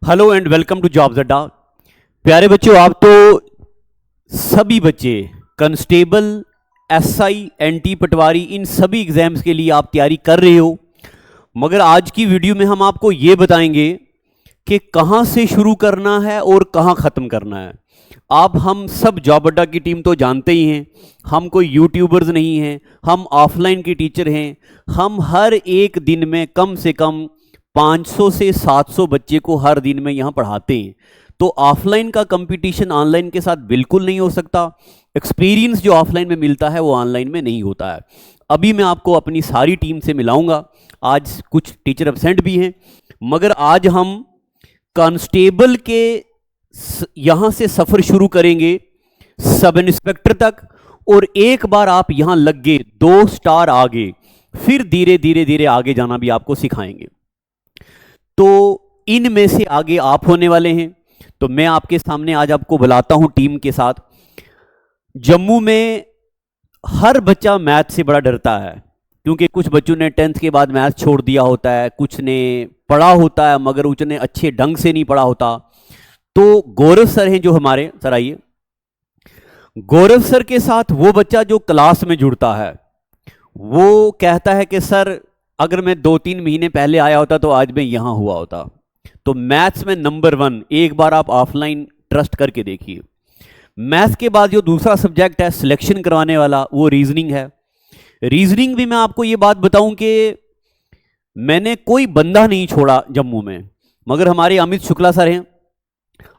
Hello and welcome to Jobs Adda. प्यारे बच्चों, आप तो सभी बच्चे कांस्टेबल, एसआई, एनटी, पटवारी इन सभी एग्जाम्स के लिए आप तैयारी कर रहे हो। मगर आज की वीडियो में हम आपको ये बताएंगे कि कहाँ से शुरू करना है और कहाँ ख़त्म करना है। आप हम सब जॉब अड्डा की टीम तो जानते ही हैं, हम कोई यूट्यूबर्स नहीं हैं, हम ऑफलाइन के टीचर हैं। हम हर एक दिन में कम से कम 500 से 700 बच्चे को हर दिन में यहाँ पढ़ाते हैं। तो ऑफलाइन का कंपटीशन ऑनलाइन के साथ बिल्कुल नहीं हो सकता। एक्सपीरियंस जो ऑफलाइन में मिलता है वो ऑनलाइन में नहीं होता है। अभी मैं आपको अपनी सारी टीम से मिलाऊंगा। आज कुछ टीचर एब्सेंट भी हैं, मगर आज हम कांस्टेबल के यहाँ से सफ़र शुरू करेंगे सब इंस्पेक्टर तक। और एक बार आप यहाँ लग गए 2 स्टार आगे, फिर धीरे धीरे धीरे आगे जाना भी आपको सिखाएंगे। तो इनमें से आगे आप होने वाले हैं। तो मैं आपके सामने आज आपको बुलाता हूं टीम के साथ। जम्मू में हर बच्चा मैथ से बड़ा डरता है, क्योंकि कुछ बच्चों ने 10th के बाद मैथ छोड़ दिया होता है, कुछ ने पढ़ा होता है मगर उसने अच्छे ढंग से नहीं पढ़ा होता। तो गौरव सर हैं जो हमारे, सर आइए। गौरव सर के साथ वो बच्चा जो क्लास में जुड़ता है वो कहता है कि सर अगर मैं 2-3 महीने पहले आया होता तो आज मैं यहां हुआ होता। तो मैथ्स में नंबर 1, एक बार आप ऑफलाइन ट्रस्ट करके देखिए। मैथ्स के बाद जो दूसरा सब्जेक्ट है सिलेक्शन करवाने वाला, वो रीजनिंग है। रीजनिंग भी मैं आपको ये बात बताऊं कि मैंने कोई बंदा नहीं छोड़ा जम्मू में, मगर हमारे अमित शुक्ला सर हैं।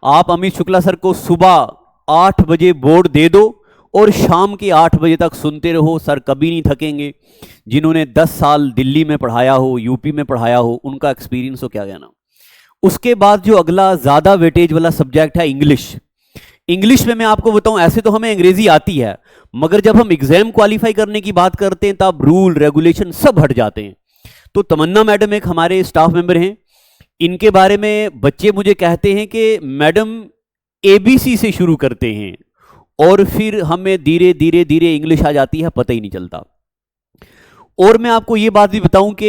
आप अमित शुक्ला सर को सुबह 8 बजे बोर्ड दे दो और शाम के 8 बजे तक सुनते रहो, सर कभी नहीं थकेंगे। जिन्होंने 10 साल दिल्ली में पढ़ाया हो, यूपी में पढ़ाया हो, उनका एक्सपीरियंस हो क्या कहना। उसके बाद जो अगला ज़्यादा वेटेज वाला सब्जेक्ट है इंग्लिश। इंग्लिश में मैं आपको बताऊं, ऐसे तो हमें अंग्रेजी आती है, मगर जब हम एग्जाम क्वालिफाई करने की बात करते हैं तब रूल रेगुलेशन सब हट जाते हैं। तो तमन्ना मैडम एक हमारे स्टाफ मेंबर हैं। इनके बारे में बच्चे मुझे कहते हैं कि मैडम ABC से शुरू करते हैं और फिर हमें धीरे धीरे धीरे इंग्लिश आ जाती है, पता ही नहीं चलता। और मैं आपको ये बात भी बताऊं कि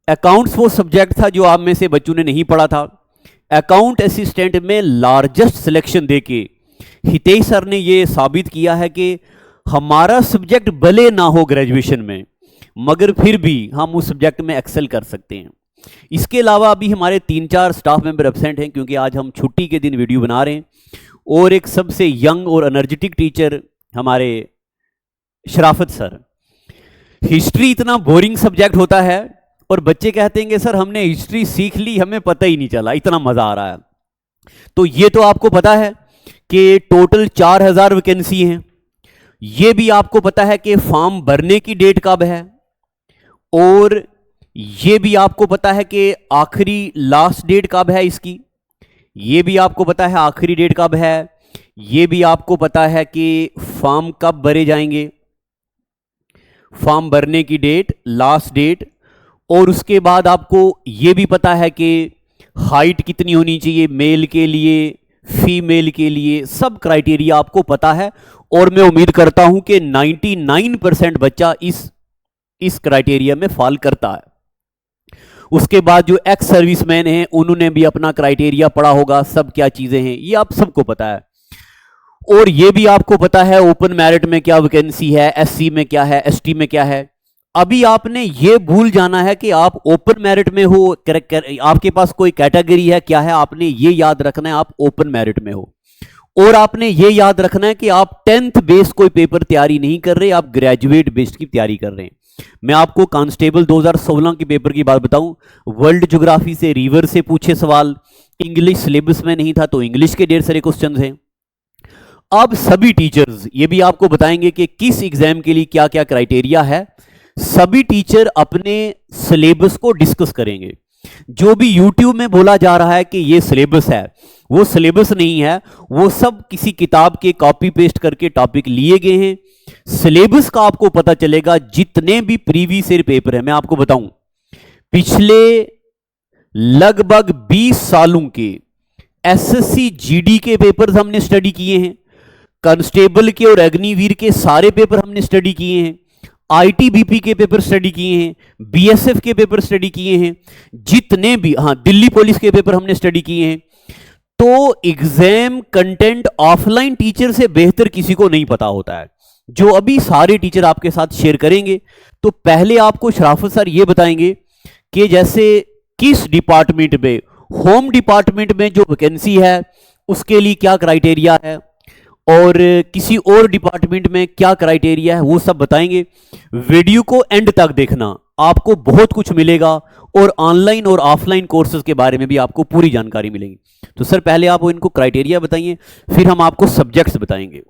अकाउंट्स वो सब्जेक्ट था जो आप में से बच्चों ने नहीं पढ़ा था। अकाउंट असिस्टेंट में लार्जेस्ट सिलेक्शन देके हितेश सर ने ये साबित किया है कि हमारा सब्जेक्ट भले ना हो ग्रेजुएशन में, मगर फिर भी हम उस सब्जेक्ट में एक्सेल कर सकते हैं। इसके अलावा अभी हमारे 3-4 स्टाफ मेंबर एब्सेंट हैं, क्योंकि आज हम छुट्टी के दिन वीडियो बना रहे हैं। और एक सबसे यंग और एनर्जेटिक टीचर हमारे शराफत सर। हिस्ट्री इतना बोरिंग सब्जेक्ट होता है और बच्चे कहते हैं कि सर हमने हिस्ट्री सीख ली, हमें पता ही नहीं चला, इतना मजा आ रहा है। तो ये तो आपको पता है कि टोटल 4000 वैकेंसी हैं। ये भी आपको पता है कि फॉर्म भरने की डेट कब है, और ये भी आपको पता है कि आखिरी लास्ट डेट कब है इसकी। ये भी आपको पता है आखिरी डेट कब है। ये भी आपको पता है कि फॉर्म कब भरे जाएंगे, फॉर्म भरने की डेट, लास्ट डेट। और उसके बाद आपको ये भी पता है कि हाइट कितनी होनी चाहिए मेल के लिए, फीमेल के लिए, सब क्राइटेरिया आपको पता है। और मैं उम्मीद करता हूं कि 99% बच्चा इस क्राइटेरिया में फॉल करता है। उसके बाद जो एक्स सर्विसमैन हैं उन्होंने भी अपना क्राइटेरिया पढ़ा होगा, सब क्या चीजें हैं ये आप सबको पता है। और ये भी आपको पता है ओपन मेरिट में क्या वैकेंसी है, SC में क्या है, ST में क्या है। अभी आपने ये भूल जाना है कि आप ओपन मेरिट में हो, आपके पास कोई कैटेगरी है क्या है, आपने ये याद रखना है आप ओपन मेरिट में हो। और आपने ये याद रखना है कि आप 10th बेस कोई पेपर तैयारी नहीं कर रहे, आप ग्रेजुएट बेस्ड की तैयारी कर रहे हैं। मैं आपको कांस्टेबल 2016 के पेपर की बात बताऊं, वर्ल्ड ज्योग्राफी से, रिवर से पूछे सवाल, इंग्लिश सिलेबस में नहीं था तो इंग्लिश के ढेर सारे क्वेश्चंस हैं। अब सभी टीचर्स ये भी आपको बताएंगे कि किस एग्जाम के लिए क्या क्या क्राइटेरिया है। सभी टीचर अपने सिलेबस को डिस्कस करेंगे। जो भी YouTube में बोला जा रहा है कि ये सिलेबस है, वो सिलेबस नहीं है, वो सब किसी किताब के कॉपी पेस्ट करके टॉपिक लिए गए हैं। सिलेबस का आपको पता चलेगा जितने भी प्रीवियस ईयर पेपर है। मैं आपको बताऊं, पिछले लगभग 20 सालों के SSC GD के पेपर्स हमने स्टडी किए हैं, कांस्टेबल के और अग्निवीर के सारे पेपर हमने स्टडी किए हैं। आईटीबीपी के पेपर स्टडी किए हैं, बीएसएफ के पेपर स्टडी किए हैं, जितने भी, हाँ, दिल्ली पुलिस के पेपर हमने स्टडी किए हैं। तो एग्जाम कंटेंट ऑफलाइन टीचर से बेहतर किसी को नहीं पता होता है, जो अभी सारे टीचर आपके साथ शेयर करेंगे। तो पहले आपको शराफत सर ये बताएंगे कि जैसे किस डिपार्टमेंट में, होम डिपार्टमेंट में जो वैकेंसी है उसके लिए क्या क्राइटेरिया है, और किसी और डिपार्टमेंट में क्या क्राइटेरिया है, वो सब बताएंगे। वीडियो को एंड तक देखना, आपको बहुत कुछ मिलेगा, और ऑनलाइन और ऑफलाइन कोर्सेज के बारे में भी आपको पूरी जानकारी मिलेगी। तो सर पहले आप इनको क्राइटेरिया बताइए, फिर हम आपको सब्जेक्ट्स बताएंगे।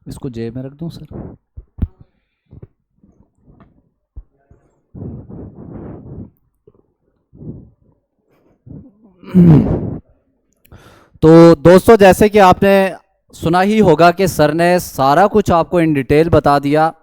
इसको जेब में रख दूं सर? तो दोस्तों, जैसे कि आपने सुना ही होगा कि सर ने सारा कुछ आपको इन डिटेल बता दिया,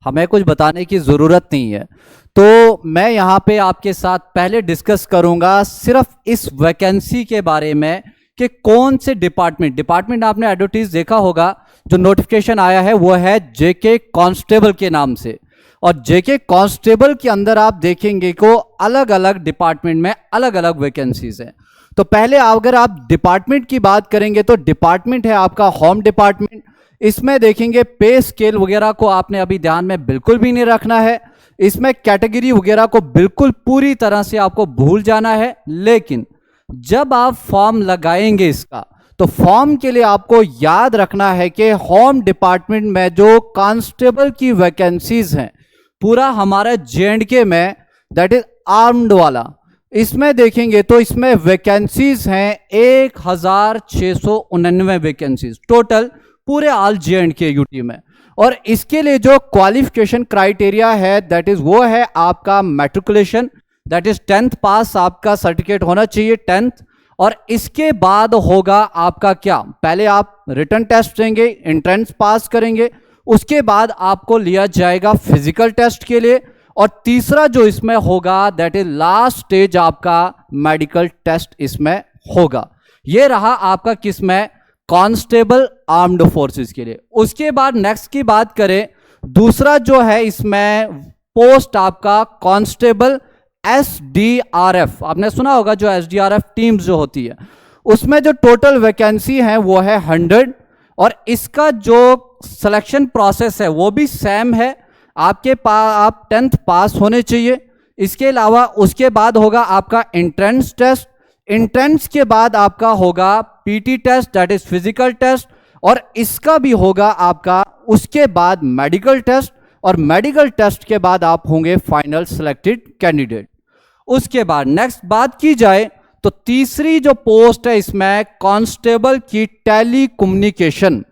हमें कुछ बताने की ज़रूरत नहीं है। तो मैं यहाँ पे आपके साथ पहले डिस्कस करूँगा सिर्फ इस वैकेंसी के बारे में कि कौन से डिपार्टमेंट आपने एडवर्टीज देखा होगा, जो नोटिफिकेशन आया है वो है जेके कांस्टेबल के नाम से। और जेके कांस्टेबल के अंदर आप देखेंगे को अलग अलग डिपार्टमेंट में अलग अलग वैकेंसीज हैं। तो पहले अगर आप डिपार्टमेंट की बात करेंगे तो डिपार्टमेंट है आपका होम डिपार्टमेंट। इसमें देखेंगे पे स्केल वगैरह को आपने अभी ध्यान में बिल्कुल भी नहीं रखना है, इसमें कैटेगरी वगैरह को बिल्कुल पूरी तरह से आपको भूल जाना है। लेकिन जब आप फॉर्म लगाएंगे इसका, तो फॉर्म के लिए आपको याद रखना है कि होम डिपार्टमेंट में जो कांस्टेबल की वैकेंसीज हैं पूरा हमारा जे&के में, दैट इज आर्म्ड वाला, इसमें देखेंगे तो इसमें वैकेंसीज हैं 1699 वैकेंसीज टोटल पूरे ऑल जे&के यूटी में। और इसके लिए जो क्वालिफिकेशन क्राइटेरिया है दैट इज वो है आपका मैट्रिकुलेशन, दैट इज 10th पास आपका सर्टिफिकेट होना चाहिए 10th। और इसके बाद होगा आपका क्या, पहले आप रिटन टेस्ट देंगे, एंट्रेंस पास करेंगे, उसके बाद आपको लिया जाएगा फिजिकल टेस्ट के लिए, और तीसरा जो इसमें होगा दैट इज लास्ट स्टेज आपका मेडिकल टेस्ट इसमें होगा। ये रहा आपका किसमें, कांस्टेबल आर्म्ड फोर्सेस के लिए। उसके बाद नेक्स्ट की बात करें, दूसरा जो है इसमें पोस्ट आपका कांस्टेबल SDRF, आपने सुना होगा जो SDRF टीम्स जो होती है, उसमें जो टोटल वैकेंसी है वो है 100। और इसका जो सिलेक्शन प्रोसेस है वो भी सेम है, आपके पास आप 10th पास होने चाहिए। इसके अलावा उसके बाद होगा आपका एंट्रेंस टेस्ट, एंट्रेंस के बाद आपका होगा PT test, that is physical test, और इसका भी होगा आपका उसके बाद मेडिकल टेस्ट, और मेडिकल टेस्ट के बाद आप होंगे फाइनल सिलेक्टेड कैंडिडेट। उसके बाद नेक्स्ट बात की जाए तो तीसरी जो पोस्ट है इसमें कांस्टेबल की टेली कम्युनिकेशन,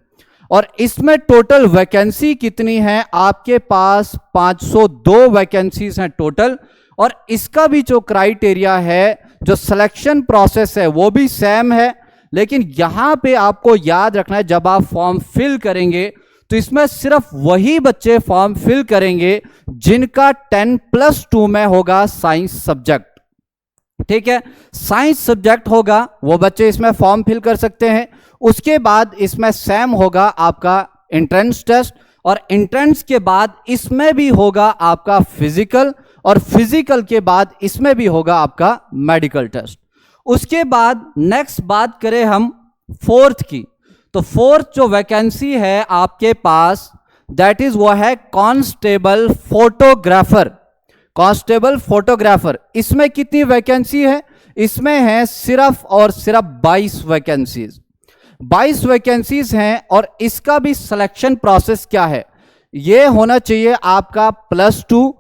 और इसमें टोटल वैकेंसी कितनी है आपके पास, 502 वैकेंसीज हैं टोटल। और इसका भी जो क्राइटेरिया है, जो सिलेक्शन प्रोसेस है वो भी सेम है। लेकिन यहां पे आपको याद रखना है जब आप फॉर्म फिल करेंगे तो इसमें सिर्फ वही बच्चे फॉर्म फिल करेंगे जिनका 10+2 में होगा साइंस सब्जेक्ट। ठीक है, साइंस सब्जेक्ट होगा वो बच्चे इसमें फॉर्म फिल कर सकते हैं। उसके बाद इसमें सेम होगा आपका एंट्रेंस टेस्ट, और एंट्रेंस के बाद इसमें भी होगा आपका फिजिकल, और फिजिकल के बाद इसमें भी होगा आपका मेडिकल टेस्ट। उसके बाद नेक्स्ट बात करें हम फोर्थ की, तो फोर्थ जो वैकेंसी है आपके पास दैट इज वो है कांस्टेबल फोटोग्राफर। कांस्टेबल फोटोग्राफर, इसमें कितनी वैकेंसी है, इसमें है सिर्फ और सिर्फ 22 वैकेंसीज, 22 वैकेंसीज हैं। और इसका भी सिलेक्शन प्रोसेस क्या है, ये होना चाहिए आपका +2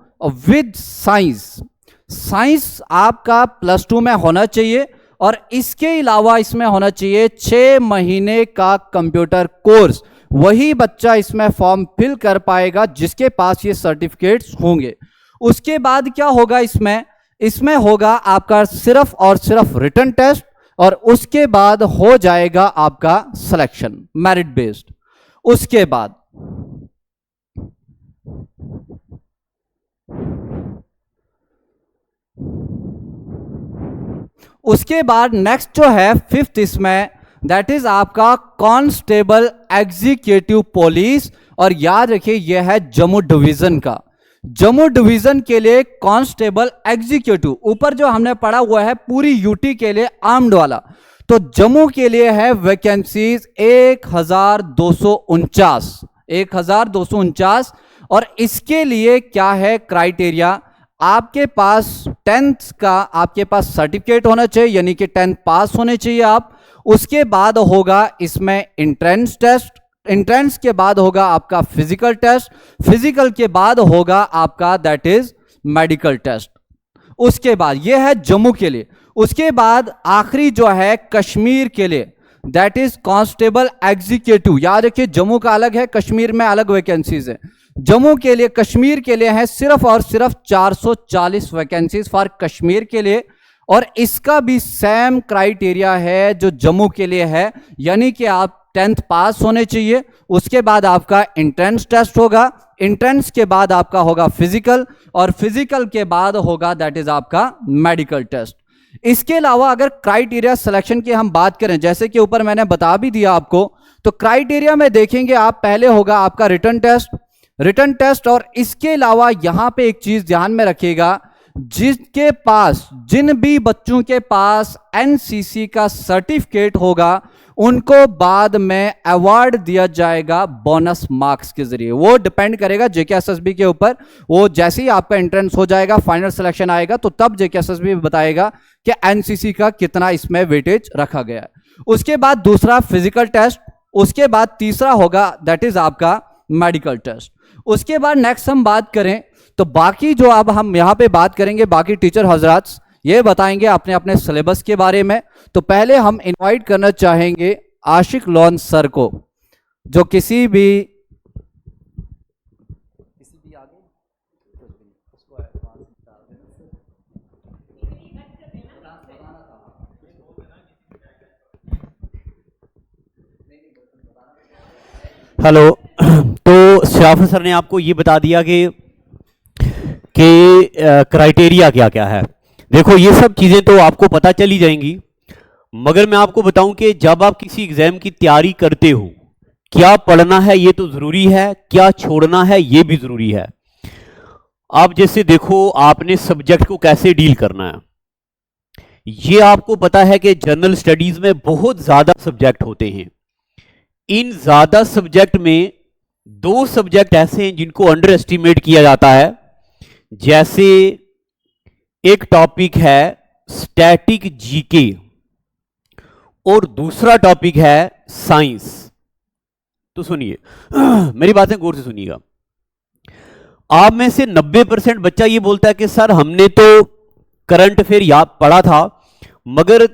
विद साइंस, साइंस आपका +2 में होना चाहिए। और इसके अलावा इसमें होना चाहिए 6 महीने का कंप्यूटर कोर्स, वही बच्चा इसमें फॉर्म फिल कर पाएगा जिसके पास ये सर्टिफिकेट्स होंगे। उसके बाद क्या होगा इसमें होगा आपका सिर्फ और सिर्फ रिटन टेस्ट, और उसके बाद हो जाएगा आपका सिलेक्शन मेरिट बेस्ड। उसके बाद उसके बाद नेक्स्ट जो है फिफ्थ इसमें, दैट इज आपका कांस्टेबल एग्जीक्यूटिव पुलिस, और याद रखिए यह है जम्मू डिवीजन का। जम्मू डिवीजन के लिए कांस्टेबल एग्जीक्यूटिव, ऊपर जो हमने पढ़ा हुआ है पूरी यूटी के लिए आर्म्ड वाला, तो जम्मू के लिए है वैकेंसीज 1249। और इसके लिए क्या है क्राइटेरिया, आपके पास 10th का आपके पास सर्टिफिकेट होना चाहिए, यानी कि 10th पास होने चाहिए आप। उसके बाद होगा इसमें एंट्रेंस टेस्ट, एंट्रेंस के बाद होगा आपका फिजिकल टेस्ट, फिजिकल के बाद होगा आपका दैट इज मेडिकल टेस्ट। उसके बाद ये है जम्मू के लिए। उसके बाद आखिरी जो है कश्मीर के लिए, दैट इज कांस्टेबल एग्जीक्यूटिव। याद रखिए जम्मू का अलग है, कश्मीर में अलग वैकेंसीज है। जम्मू के लिए, कश्मीर के लिए है सिर्फ और सिर्फ 440 वैकेंसीज फॉर कश्मीर के लिए, और इसका भी सेम क्राइटेरिया है जो जम्मू के लिए है, यानी कि आप 10th पास होने चाहिए। उसके बाद आपका एंट्रेंस टेस्ट होगा, एंट्रेंस के बाद आपका होगा फिजिकल, और फिजिकल के बाद होगा दैट इज आपका मेडिकल टेस्ट। इसके अलावा अगर क्राइटेरिया सिलेक्शन की हम बात करें, जैसे कि ऊपर मैंने बता भी दिया आपको, तो क्राइटेरिया में देखेंगे आप, पहले होगा आपका रिटन टेस्ट, और इसके अलावा यहां पे एक चीज ध्यान में रखिएगा, जिसके पास, जिन भी बच्चों के पास एनसीसी का सर्टिफिकेट होगा उनको बाद में अवार्ड दिया जाएगा बोनस मार्क्स के जरिए। वो डिपेंड करेगा जेकेएसएसबी के ऊपर, वो जैसे ही आपका एंट्रेंस हो जाएगा, फाइनल सिलेक्शन आएगा, तो तब जेकेएसएसबी बताएगा कि एनसीसी का कितना इसमें वेटेज रखा गया है। उसके बाद दूसरा फिजिकल टेस्ट, उसके बाद तीसरा होगा दैट इज आपका मेडिकल टेस्ट। उसके बाद नेक्स्ट हम बात करें तो बाकी जो अब हम यहां पे बात करेंगे, बाकी टीचर हजरात ये बताएंगे अपने अपने सिलेबस के बारे में। तो पहले हम इनवाइट करना चाहेंगे आशिक लॉन सर को, जो किसी भी हेलो। तो शराफत सर ने आपको ये बता दिया कि क्राइटेरिया क्या क्या है। देखो ये सब चीज़ें तो आपको पता चली जाएंगी, मगर मैं आपको बताऊं कि जब आप किसी एग्जाम की तैयारी करते हो, क्या पढ़ना है ये तो ज़रूरी है, क्या छोड़ना है ये भी ज़रूरी है। आप जैसे देखो, आपने सब्जेक्ट को कैसे डील करना है, ये आपको पता है कि जनरल स्टडीज़ में बहुत ज़्यादा सब्जेक्ट होते हैं। इन ज़्यादा सब्जेक्ट में 2 सब्जेक्ट ऐसे हैं जिनको अंडर एस्टिमेट किया जाता है। जैसे एक टॉपिक है स्टैटिक जीके और दूसरा टॉपिक है साइंस। तो सुनिए, मेरी बातें गौर से सुनिएगा। आप में से 90% बच्चा ये बोलता है कि सर हमने तो करंट अफेयर याद पढ़ा था, मगर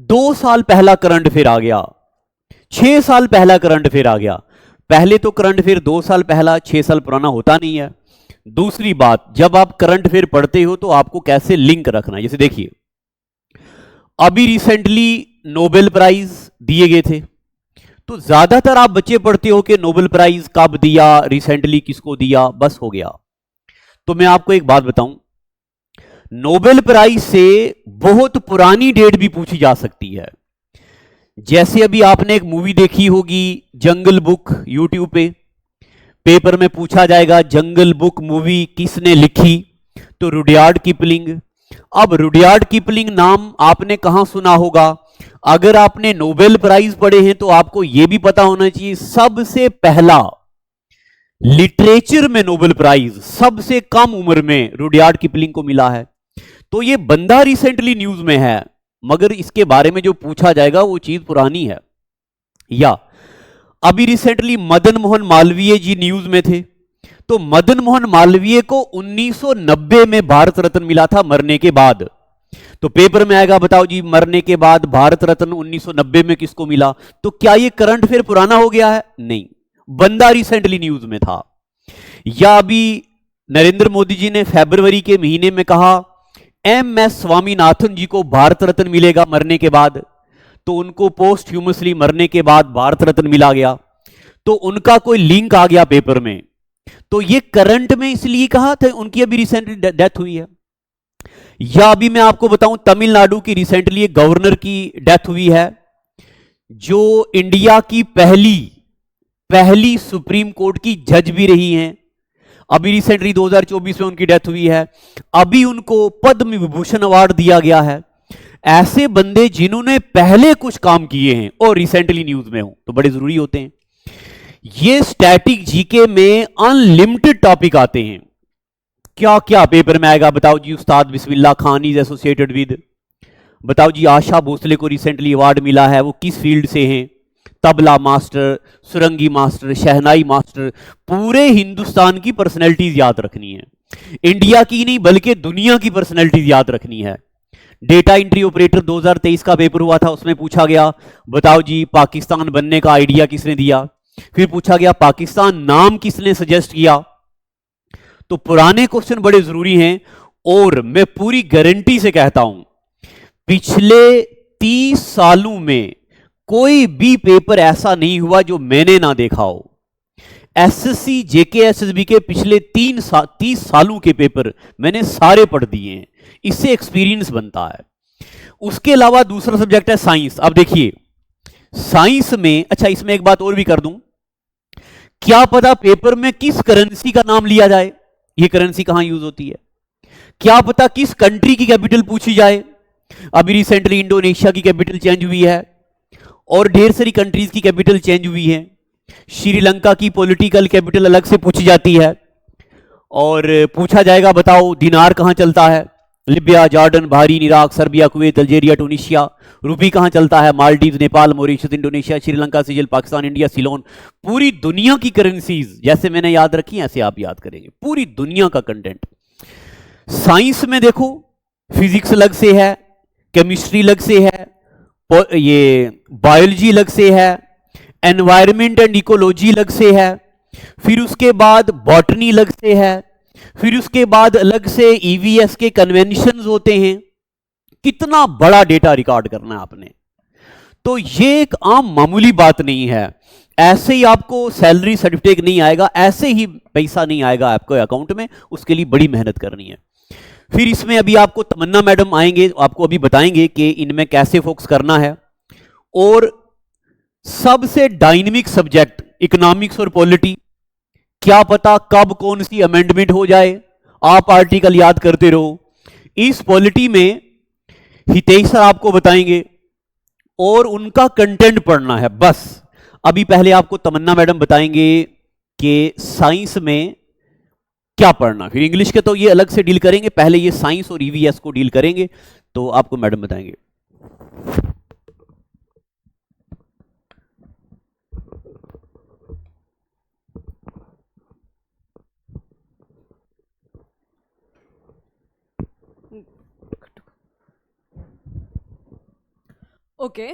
2 साल पहला करंट अफेयर आ गया, 6 साल पहला करंट अफेयर आ गया। पहले तो करंट अफेयर 2 साल पहला 6 साल पुराना होता नहीं है। दूसरी बात, जब आप करंट अफेयर पढ़ते हो तो आपको कैसे लिंक रखना है। जैसे देखिए, अभी रिसेंटली नोबेल प्राइज दिए गए थे, तो ज्यादातर आप बच्चे पढ़ते हो कि नोबेल प्राइज कब दिया, रिसेंटली किसको दिया, बस हो गया। तो मैं आपको एक बात बताऊं, नोबेल प्राइज से बहुत पुरानी डेट भी पूछी जा सकती है। जैसे अभी आपने एक मूवी देखी होगी जंगल बुक, यूट्यूब पे, पेपर में पूछा जाएगा जंगल बुक मूवी किसने लिखी, तो रुडयार्ड किपलिंग। अब रुडयार्ड किपलिंग नाम आपने कहां सुना होगा? अगर आपने नोबेल प्राइज पढ़े हैं तो आपको यह भी पता होना चाहिए सबसे पहला लिटरेचर में नोबेल प्राइज सबसे कम उम्र में रुडयार्ड किपलिंग को मिला है। तो यह बंदा रिसेंटली न्यूज में है, मगर इसके बारे में जो पूछा जाएगा वो चीज पुरानी है। या अभी रिसेंटली मदन मोहन मालवीय जी न्यूज में थे, तो मदन मोहन मालवीय को 1990 में भारत रत्न मिला था मरने के बाद। तो पेपर में आएगा, बताओ जी मरने के बाद भारत रत्न 1990 में किसको मिला? तो क्या ये करंट अफेयर पुराना हो गया है? नहीं, बंदा रिसेंटली न्यूज में था। या अभी नरेंद्र मोदी जी ने फरवरी के महीने में कहा एमएस स्वामीनाथन जी को भारत रत्न मिलेगा मरने के बाद, तो उनको पोस्ट ह्यूमसली मरने के बाद भारत रत्न मिला गया, तो उनका कोई लिंक आ गया पेपर में। तो ये करंट में इसलिए कहा था, उनकी अभी रिसेंटली डेथ हुई है। या अभी मैं आपको बताऊं, तमिलनाडु की रिसेंटली एक गवर्नर की डेथ हुई है, जो इंडिया की पहली सुप्रीम कोर्ट की जज भी रही हैं। अभी रिसेंटली 2024 में उनकी डेथ हुई है। अभी उनको पद्म विभूषण अवार्ड दिया गया है। ऐसे बंदे जिन्होंने पहले कुछ काम किए हैं और रिसेंटली न्यूज में हो, तो बड़े जरूरी होते हैं। ये स्टैटिक जीके में अनलिमिटेड टॉपिक आते हैं। क्या क्या पेपर में आएगा बताओ जी। उस्ताद Bismillah Khan is associated with, बताओ जी आशा भोसले को रिसेंटली अवार्ड मिला है, वो किस फील्ड से हैं? तबला मास्टर, सुरंगी मास्टर, शहनाई मास्टर। पूरे हिंदुस्तान की पर्सनैलिटीज याद रखनी है, इंडिया की नहीं बल्कि दुनिया की पर्सनैलिटीज याद रखनी है। डेटा एंट्री ऑपरेटर 2023 का पेपर हुआ था, उसमें पूछा गया बताओ जी पाकिस्तान बनने का आइडिया किसने दिया। फिर पूछा गया पाकिस्तान नाम किसने सजेस्ट किया। तो पुराने क्वेश्चन बड़े जरूरी हैं। और मैं पूरी गारंटी से कहता हूं, पिछले 30 सालों में कोई भी पेपर ऐसा नहीं हुआ जो मैंने ना देखा हो। एसएससी जेके एसएसबी के पिछले 30 सालों के पेपर मैंने सारे पढ़ दिए हैं। इससे एक्सपीरियंस बनता है। उसके अलावा दूसरा सब्जेक्ट है साइंस। अब देखिए साइंस में, अच्छा इसमें एक बात और भी कर दूं, क्या पता पेपर में किस करेंसी का नाम लिया जाए, ये करेंसी कहां यूज होती है। क्या पता किस कंट्री की कैपिटल पूछी जाए। अभी रिसेंटली इंडोनेशिया की कैपिटल चेंज हुई है और ढेर सारी कंट्रीज की कैपिटल चेंज हुई है। श्रीलंका की पॉलिटिकल कैपिटल अलग से पूछी जाती है और पूछा जाएगा बताओ दिनार कहां चलता है। Libya, Jordan, Bahrain, Iraq, Serbia, Kuwait, Algeria, Tunisia. Rupee कहां चलता है। Maldives, Nepal, Mauritius, Indonesia, Sri Lanka, Seychelles, Pakistan, India, Ceylon. पूरी दुनिया की करेंसीज जैसे मैंने याद रखी ऐसे आप याद करेंगे, पूरी दुनिया का कंटेंट। साइंस में देखो फिजिक्स अलग से है, केमिस्ट्री अलग से है, ये बायोलॉजी अलग से है, एनवायरमेंट एंड इकोलॉजी अलग से है, फिर उसके बाद बॉटनी अलग से है, फिर उसके बाद अलग से ईवीएस के कन्वेंशंस होते हैं। कितना बड़ा डेटा रिकॉर्ड करना है आपने। तो ये एक आम मामूली बात नहीं है। ऐसे ही आपको सैलरी सर्टिफिकेट नहीं आएगा, ऐसे ही पैसा नहीं आएगा आपको अकाउंट में, उसके लिए बड़ी मेहनत करनी है। फिर इसमें अभी आपको तमन्ना मैडम आएंगे, आपको अभी बताएंगे कि इनमें कैसे फोकस करना है। और सबसे डायनेमिक सब्जेक्ट इकोनॉमिक्स और पॉलिटी, क्या पता कब कौन सी अमेंडमेंट हो जाए, आप आर्टिकल याद करते रहो। इस पॉलिटी में हितेश सर आपको बताएंगे और उनका कंटेंट पढ़ना है बस। अभी पहले आपको तमन्ना मैडम बताएंगे कि साइंस में क्या पढ़ना, फिर इंग्लिश के तो ये अलग से डील करेंगे, पहले ये साइंस और ईवीएस को डील करेंगे, तो आपको मैडम बताएंगे। ओके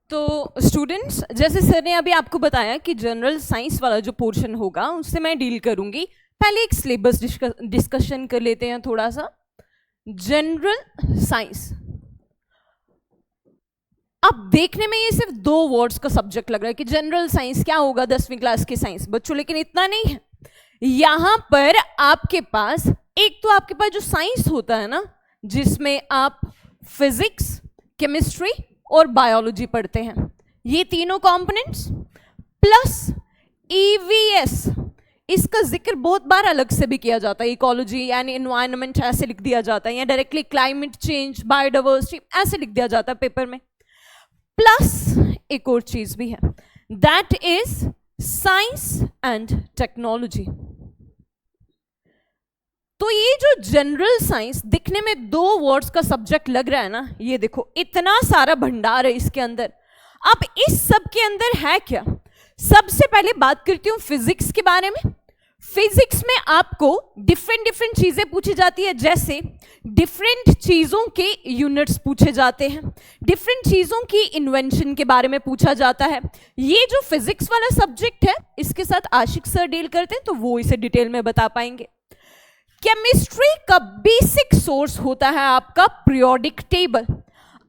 तो स्टूडेंट्स, जैसे सर ने अभी आपको बताया कि जनरल साइंस वाला जो पोर्शन होगा उससे मैं डील करूंगी। पहले एक सिलेबस डिस्कशन कर लेते हैं थोड़ा सा। जनरल साइंस, अब देखने में ये सिर्फ 2 वर्ड्स का सब्जेक्ट लग रहा है कि जनरल साइंस क्या होगा 10वीं क्लास के साइंस बच्चों, लेकिन इतना नहीं है। यहां पर आपके पास एक तो आपके पास जो साइंस होता है ना, जिसमें आप फिजिक्स, केमिस्ट्री और बायोलॉजी पढ़ते हैं, ये तीनों कंपोनेंट्स, प्लस ईवीएस, इसका जिक्र बहुत बार अलग से भी किया जाता है, इकोलॉजी यानी एनवायरनमेंट ऐसे लिख दिया जाता है, या डायरेक्टली क्लाइमेट चेंज, बायोडाइवर्सिटी ऐसे लिख दिया जाता है पेपर में। प्लस एक और चीज भी है, that is science and technology. तो ये जो जनरल साइंस दिखने में 2 वर्ड्स का सब्जेक्ट लग रहा है ना, ये देखो इतना सारा भंडार है इसके अंदर। अब इस सब के अंदर है क्या, सबसे पहले बात करती हूं फिजिक्स के बारे में। फिजिक्स में आपको डिफरेंट चीजें पूछी जाती है, जैसे डिफरेंट चीजों के यूनिट्स पूछे जाते हैं, डिफरेंट चीजों की इन्वेंशन के बारे में पूछा जाता है। ये जो फिजिक्स वाला सब्जेक्ट है इसके साथ आशिक सर डील करते हैं तो वो इसे डिटेल में बता पाएंगे। केमिस्ट्री का बेसिक सोर्स होता है आपका पीरियोडिक टेबल।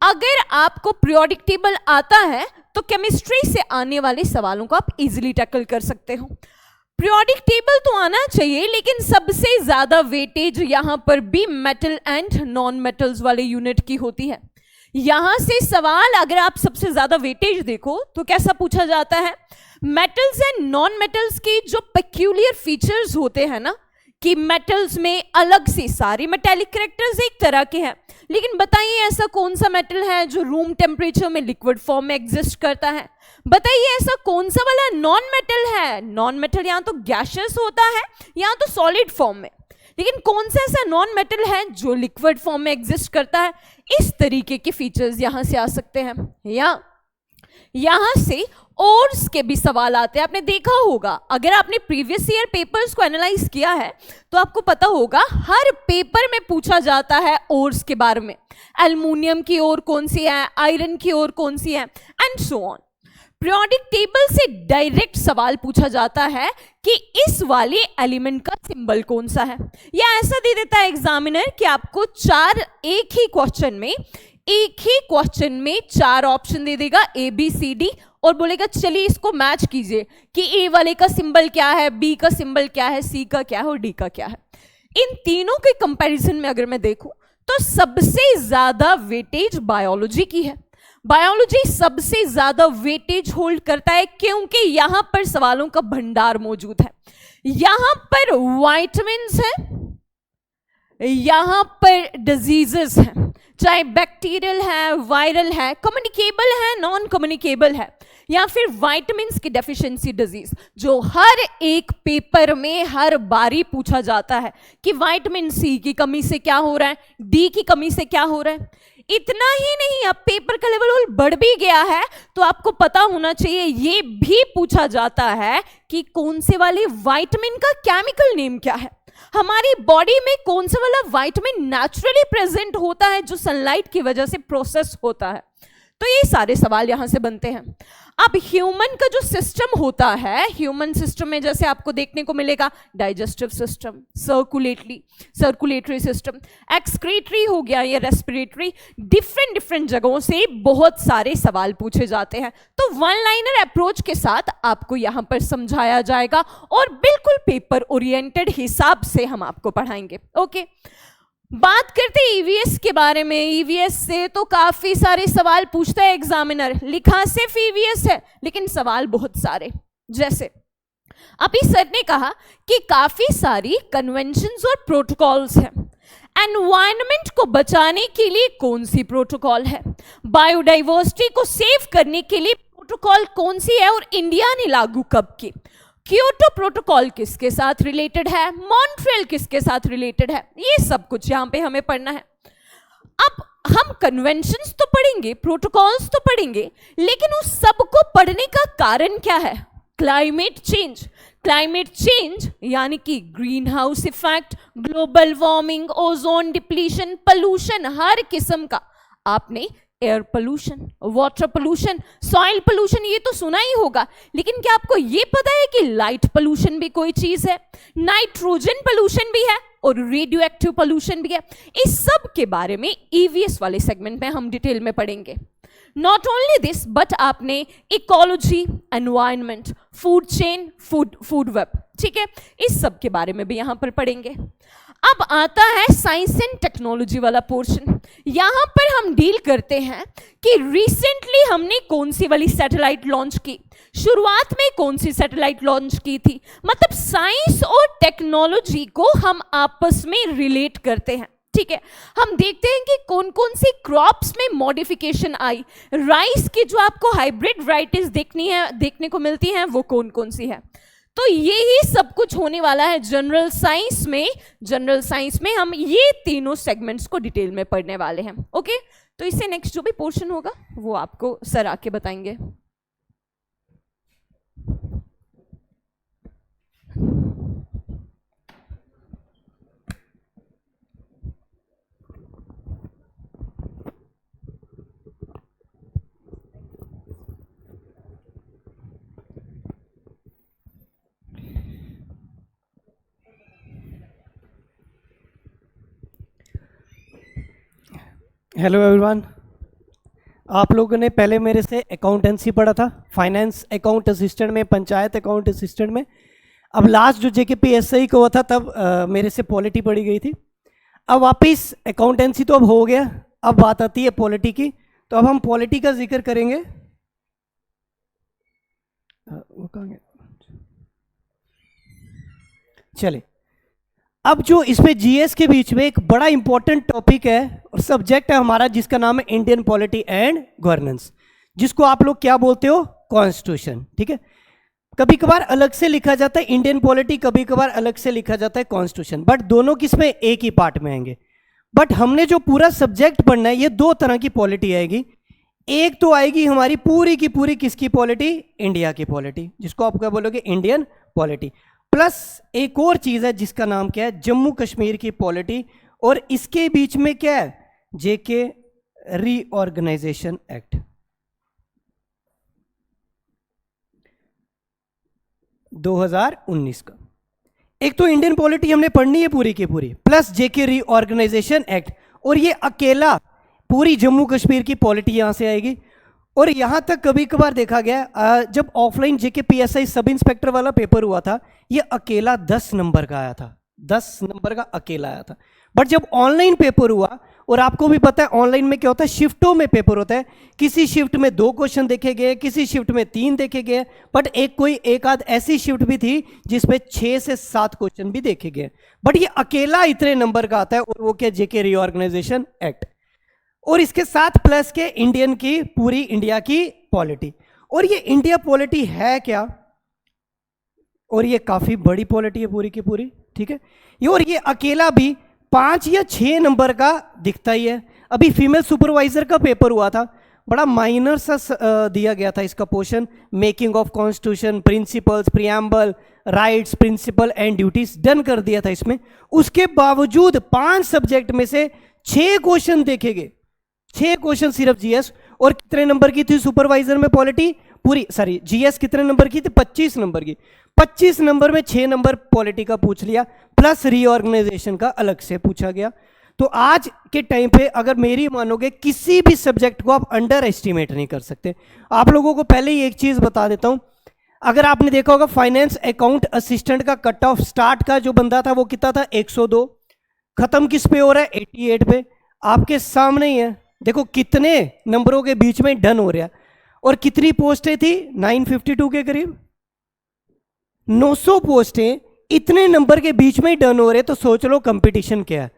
अगर आपको पीरियोडिक टेबल आता है तो केमिस्ट्री से आने वाले सवालों को आप इजीली टैकल कर सकते हो। पीरियोडिक टेबल तो आना चाहिए, लेकिन सबसे ज्यादा वेटेज यहां पर भी मेटल एंड नॉन मेटल्स वाले यूनिट की होती है। यहां से सवाल अगर आप सबसे ज्यादा वेटेज देखो तो कैसा पूछा जाता है, मेटल्स एंड नॉन मेटल्स की जो पेक्यूलियर फीचर्स होते हैं ना, कि मेटल्स में अलग से सारे मेटेलिक कैरेक्टर्स एक तरह के हैं, लेकिन बताइए ऐसा कौन सा मेटल है जो रूम टेम्परेचर में लिक्विड फॉर्म में एग्जिस्ट करता है? बताइए ऐसा कौन सा वाला नॉन मेटल है? नॉन मेटल या तो गैशियस होता है या तो सॉलिड फॉर्म में, लेकिन कौन सा ऐसा नॉन मेटल है जो लिक्विड फॉर्म में एग्जिस्ट करता है? इस तरीके के फीचर्स यहां से आ सकते हैं, या यहां से ओर्स के भी सवाल आते हैं। आपने देखा होगा, अगर आपने प्रीवियस ईयर पेपर्स को एनालाइज किया है तो आपको पता होगा हर पेपर में पूछा जाता है ओर्स के बारे में, एल्युमिनियम की ओर कौन सी है, आयरन की ओर कौन सी है, and so on. Periodic table से डायरेक्ट सवाल पूछा जाता है कि इस वाले एलिमेंट का सिंबल कौन सा है, या ऐसा दे देता है एग्जामिनर कि आपको एक ही क्वेश्चन में चार ऑप्शन दे देगा ए बी सी डी, और बोलेगा चलिए इसको मैच कीजिए कि ए वाले का सिंबल क्या है, बी का सिंबल क्या है, सी का क्या है और डी का क्या है। इन तीनों के कंपैरिजन में अगर मैं देखूं तो सबसे ज्यादा वेटेज बायोलॉजी की है। बायोलॉजी सबसे ज्यादा वेटेज होल्ड करता है क्योंकि यहां पर सवालों का भंडार मौजूद है। यहां पर वाइटामिन्स है, यहां पर डिजीजेस हैं, चाहे बैक्टीरियल है, वायरल है, कम्युनिकेबल है, नॉन कम्युनिकेबल है, या फिर विटामिन्स की डेफिशिएंसी डिजीज, जो हर एक पेपर में हर बारी पूछा जाता है कि विटामिन सी की कमी से क्या हो रहा है, डी की कमी से क्या हो रहा है। इतना ही नहीं, अब पेपर का लेवल बढ़ भी गया है तो आपको पता होना चाहिए, ये भी पूछा जाता है कि कौन से वाले विटामिन का केमिकल नेम क्या है, हमारी बॉडी में कौन सा वाला विटामिन नेचुरली प्रेजेंट होता है जो सनलाइट की वजह से प्रोसेस होता है। तो ये सारे सवाल यहां से बनते हैं। अब ह्यूमन का जो सिस्टम होता है, ह्यूमन सिस्टम में जैसे आपको देखने को मिलेगा digestive system, circulatory system, excretory हो गया या रेस्पिरेटरी, डिफरेंट जगहों से बहुत सारे सवाल पूछे जाते हैं। तो वन लाइनर अप्रोच के साथ आपको यहां पर समझाया जाएगा और बिल्कुल पेपर ओरिएंटेड हिसाब से हम आपको पढ़ाएंगे। ओके, बात करते हैं ईवीएस के बारे में। ईवीएस से तो काफी सारे सवाल पूछता है एग्जामिनर, लिखा सिर्फ ईवीएस है लेकिन सवाल बहुत सारे। जैसे अभी सर ने कहा कि काफी सारी कन्वेंशंस और प्रोटोकॉल्स हैं। एनवायरनमेंट को बचाने के लिए कौन सी प्रोटोकॉल है, बायोडाइवर्सिटी को सेव करने के लिए प्रोटोकॉल कौन सी है और इंडिया ने लागू कब की, क्योटो प्रोटोकॉल किसके साथ रिलेटेड है, मॉन्ट्रियल किसके साथ रिलेटेड है, ये सब कुछ यहां पे हमें पढ़ना है। अब हम कन्वेंशंस तो पढ़ेंगे, प्रोटोकॉल्स तो पढ़ेंगे, लेकिन उस सब को पढ़ने का कारण क्या है, क्लाइमेट चेंज। क्लाइमेट चेंज यानी कि greenhouse effect, global warming, ozone depletion, pollution हर किस्म का, आपने air pollution, water pollution, soil pollution ये तो सुना ही होगा, लेकिन क्या आपको ये पता है कि लाइट पोल्यूशन भी कोई चीज है, नाइट्रोजन पोल्यूशन भी है और रेडियो एक्टिव पोल्यूशन भी है। इस सब के बारे में ईवीएस वाले सेगमेंट में हम डिटेल में पढ़ेंगे। नॉट ओनली दिस बट आपने ecology, environment, food chain, food web, ठीक है, इस सब के बारे में भी यहां पर पढ़ेंगे। अब आता है साइंस एंड टेक्नोलॉजी वाला पोर्शन। यहां पर हम डील करते हैं कि रिसेंटली हमने कौन सी वाली सैटेलाइट लॉन्च की, शुरुआत में कौन सी सैटेलाइट लॉन्च की थी, मतलब साइंस और टेक्नोलॉजी को हम आपस में रिलेट करते हैं। ठीक है, हम देखते हैं कि कौन कौन सी क्रॉप्स में मॉडिफिकेशन आई, राइस की जो आपको हाइब्रिड वैरायटीज देखने को मिलती हैं वो कौन कौन सी है। तो यही सब कुछ होने वाला है जनरल साइंस में। जनरल साइंस में हम ये तीनों सेगमेंट्स को डिटेल में पढ़ने वाले हैं। ओके, तो इससे नेक्स्ट जो भी पोर्शन होगा वो आपको सर आके बताएंगे। हेलो एवरीवन, आप लोगों ने पहले मेरे से अकाउंटेंसी पढ़ा था, फाइनेंस अकाउंट असिस्टेंट में, पंचायत अकाउंट असिस्टेंट में। अब लास्ट जो JKPSI का हुआ था तब मेरे से पॉलिटी पढ़ी गई थी। अब वापिस अकाउंटेंसी तो अब हो गया, अब बात आती है पॉलिटी की। तो अब हम पॉलिटी का जिक्र करेंगे। वो कहाँ गया? चले, अब जो इसमें जीएस के बीच में एक बड़ा इंपॉर्टेंट टॉपिक है और सब्जेक्ट है हमारा, जिसका नाम है इंडियन पॉलिटी एंड गवर्नेंस, जिसको आप लोग क्या बोलते हो? कॉन्स्टिट्यूशन। ठीक है, कभी कभार अलग से लिखा जाता है इंडियन पॉलिटी, कभी कभार अलग से लिखा जाता है कॉन्स्टिट्यूशन, बट दोनों किसमें? एक ही पार्ट में आएंगे। बट हमने जो पूरा सब्जेक्ट पढ़ना है, ये दो तरह की पॉलिटी आएगी। एक तो आएगी हमारी पूरी की पूरी किसकी पॉलिटी? इंडिया की पॉलिटी, जिसको आप क्या बोलोगे? Indian polity. प्लस एक और चीज है जिसका नाम क्या है? जम्मू कश्मीर की पॉलिटी। और इसके बीच में क्या है? जेके रीऑर्गेनाइजेशन एक्ट 2019 का। एक तो इंडियन पॉलिटी हमने पढ़नी है पूरी की पूरी, प्लस जेके रीऑर्गेनाइजेशन एक्ट, और ये अकेला पूरी जम्मू कश्मीर की पॉलिटी यहां से आएगी। और यहां तक कभी कभार देखा गया, जब ऑफलाइन JKPSI सब इंस्पेक्टर वाला पेपर हुआ था, ये अकेला 10 नंबर का आया था, 10 नंबर का अकेला आया था। बट जब ऑनलाइन पेपर हुआ, और आपको भी पता है ऑनलाइन में क्या होता है, शिफ्टों में पेपर होता है, किसी शिफ्ट में 2 क्वेश्चन देखे गए, किसी शिफ्ट में 3 देखे गए, बट एक आध ऐसी शिफ्ट भी थी जिसमें 6 से 7 क्वेश्चन भी देखे गए। बट ये अकेला इतने नंबर का आता है, और वो क्या? जेके रीऑर्गेनाइजेशन एक्ट। और इसके साथ प्लस के इंडियन की पूरी इंडिया की पॉलिटी। और ये इंडिया पॉलिटी है क्या? और ये काफी बड़ी पॉलिटी है पूरी की पूरी। ठीक है, और ये अकेला भी 5 या 6 नंबर का दिखता ही है। अभी फीमेल सुपरवाइजर का पेपर हुआ था, बड़ा माइनर सा दिया गया था इसका portion, making of constitution, principles, preamble, rights, principle and duties, done कर दिया था इसमें। उसके बावजूद 5 सब्जेक्ट में से 6 क्वेश्चन देखे गए, 6 क्वेश्चन सिर्फ जीएस। और कितने नंबर की थी सुपरवाइजर में पॉलिटी? पूरी सॉरी जीएस कितने नंबर की थी? 25 नंबर की। 25 नंबर में 6 नंबर पॉलिटी का पूछ लिया, प्लस रीऑर्गेनाइजेशन का अलग से पूछा गया। तो आज के टाइम पे अगर मेरी मानोगे, किसी भी सब्जेक्ट को आप अंडर एस्टिमेट नहीं कर सकते। आप लोगों को पहले ही एक चीज बता देता हूं, अगर आपने देखा होगा फाइनेंस अकाउंट असिस्टेंट का कट ऑफ स्टार्ट का जो बंदा था वो कितना था? 102। खत्म किस पे हो रहा है? 88 पे। आपके सामने ही है, देखो कितने नंबरों के बीच में डन हो रहा है। और कितनी पोस्टें थी? 952 के करीब, 900 पोस्टें इतने नंबर के बीच में ही डन हो रहे। तो सोच लो कंपटीशन क्या है।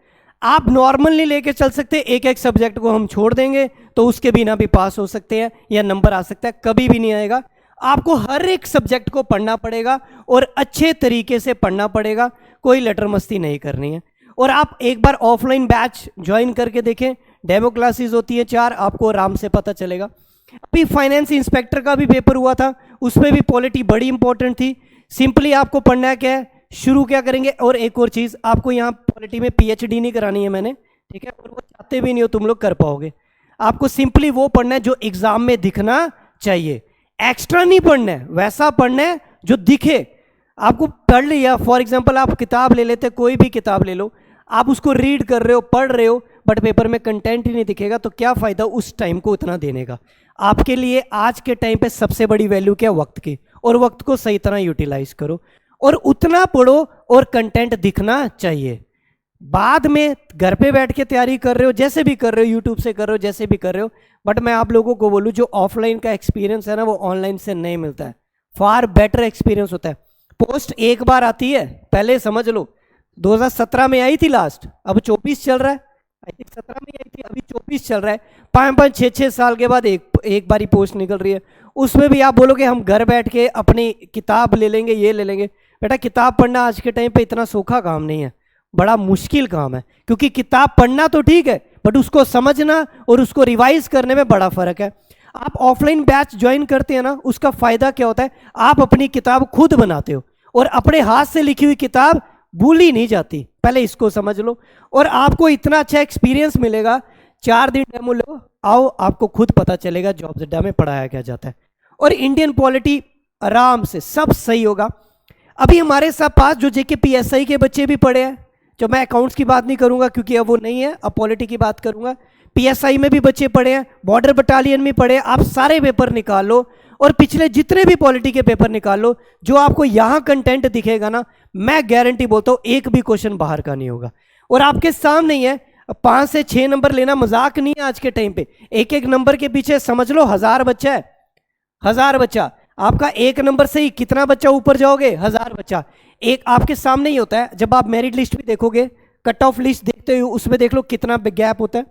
आप नॉर्मल नहीं लेके चल सकते, एक एक सब्जेक्ट को हम छोड़ देंगे तो उसके बिना भी पास हो सकते हैं या नंबर आ सकता है, कभी भी नहीं आएगा। आपको हर एक सब्जेक्ट को पढ़ना पड़ेगा और अच्छे तरीके से पढ़ना पड़ेगा, कोई लटर मस्ती नहीं करनी है। और आप एक बार ऑफलाइन बैच ज्वाइन करके देखें, डेमो क्लासेस होती है 4, आपको आराम से पता चलेगा। अभी फाइनेंस इंस्पेक्टर का भी पेपर हुआ था, उसमें भी पॉलिटी बड़ी इंपॉर्टेंट थी। सिंपली आपको पढ़ना है क्या है, शुरू क्या करेंगे। और एक और चीज, आपको यहाँ पॉलिटी में PhD नहीं करानी है मैंने, ठीक है, और वो चाहते भी नहीं हो तुम लोग कर पाओगे। आपको सिंपली वो पढ़ना है जो एग्जाम में दिखना चाहिए, एक्स्ट्रा नहीं पढ़ना है, वैसा पढ़ना है जो दिखे। आपको पढ़ लिया, फॉर एग्जाम्पल आप किताब ले लेते, कोई भी किताब ले लो, आप उसको रीड कर रहे हो, पढ़ रहे हो, बट पेपर में कंटेंट ही नहीं दिखेगा, तो क्या फायदा उस टाइम को उतना देने का। आपके लिए आज के टाइम पे सबसे बड़ी वैल्यू क्या? वक्त की। और वक्त को सही तरह यूटिलाइज करो और उतना पढ़ो और कंटेंट दिखना चाहिए। बाद में घर पे बैठ के तैयारी कर रहे हो, जैसे भी कर रहे हो, यूट्यूब से कर रहे हो, जैसे भी कर रहे हो, बट मैं आप लोगों को बोलूं जो ऑफलाइन का एक्सपीरियंस है ना, वो ऑनलाइन से नहीं मिलता है, फार बेटर एक्सपीरियंस होता है। पोस्ट एक बार आती है, पहले समझ लो 2017 में आई थी लास्ट, अब 24 चल रहा है, आई थिंक 17 में आई थी, अभी 24 चल रहा है। 5-5, 6-6 साल के बाद एक बारी पोस्ट निकल रही है। उसमें भी आप बोलोगे हम घर बैठ के अपनी किताब ले लेंगे, ये ले लेंगे। बेटा किताब पढ़ना आज के टाइम पे इतना सौखा काम नहीं है, बड़ा मुश्किल काम है। क्योंकि किताब पढ़ना तो ठीक है, बट उसको समझना और उसको रिवाइज करने में बड़ा फर्क है। आप ऑफलाइन बैच ज्वाइन करते हैं ना, उसका फायदा क्या होता है, आप अपनी किताब खुद बनाते हो और अपने हाथ से लिखी हुई किताब भूली नहीं जाती, पहले इसको समझ लो। और आपको इतना अच्छा एक्सपीरियंस मिलेगा, 4 दिन डेमो लो, आओ, आपको खुद पता चलेगा जॉब्स अड्डा में पढ़ाया क्या जाता है। और इंडियन पॉलिटी आराम से सब सही होगा। अभी हमारे साथ पास जो JKPSI के बच्चे भी पढ़े हैं, जो मैं अकाउंट्स की बात नहीं करूंगा क्योंकि अब वो नहीं है, अब पॉलिटी की बात करूंगा। PSI में भी बच्चे पढ़े हैं, बॉर्डर बटालियन में पढ़े हैं, आप सारे पेपर निकाल लो और पिछले जितने भी पॉलिटी के पेपर निकाल लो, जो आपको यहां कंटेंट दिखेगा ना, मैं गारंटी बोलता हूं एक भी क्वेश्चन बाहर का नहीं होगा। और आपके सामने ही है, 5 से 6 नंबर लेना मजाक नहीं है आज के टाइम पे। एक एक नंबर के पीछे समझ लो 1000 बच्चा है, 1000 बच्चा। आपका एक नंबर से ही कितना बच्चा ऊपर जाओगे? 1000 बच्चा। एक आपके सामने ही होता है, जब आप मेरिट लिस्ट भी देखोगे, कट ऑफ लिस्ट देखते हो, उसमें देख लो कितना गैप होता है।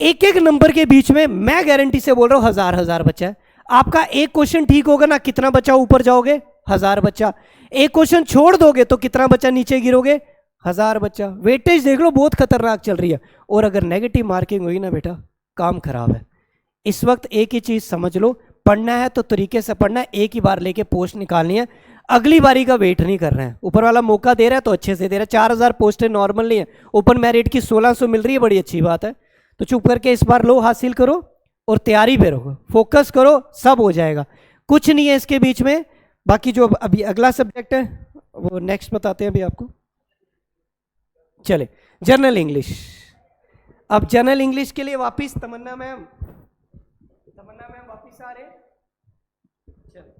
एक एक नंबर के बीच में मैं गारंटी से बोल रहा हूं 1000 बच्चा है। आपका एक क्वेश्चन ठीक होगा ना, कितना बच्चा ऊपर जाओगे? 1000 बच्चा। एक क्वेश्चन छोड़ दोगे तो कितना बच्चा नीचे गिरोगे? 1000 बच्चा। वेटेज देख लो बहुत खतरनाक चल रही है। और अगर नेगेटिव मार्किंग हुई ना बेटा, काम खराब है। इस वक्त एक ही चीज समझ लो, पढ़ना है तो तरीके से पढ़ना है, एक ही बार लेके पोस्ट निकालनी है, अगली बारी का वेट नहीं कर रहे हैं। ऊपर वाला मौका दे रहा है तो अच्छे से दे रहा है। 4000 पोस्टें नॉर्मल नहीं है, ओपन मेरिट की 1600 मिल रही है, बड़ी अच्छी बात है। तो चुप करके इस बार लो, हासिल करो और तैयारी पे रहो, फोकस करो, सब हो जाएगा। कुछ नहीं है इसके बीच में। बाकी जो अभी अगला सब्जेक्ट है वो नेक्स्ट बताते हैं अभी आपको। चले, जनरल इंग्लिश। अब जनरल इंग्लिश के लिए वापिस तमन्ना मैम वापिस आ रहे हैं। चलो,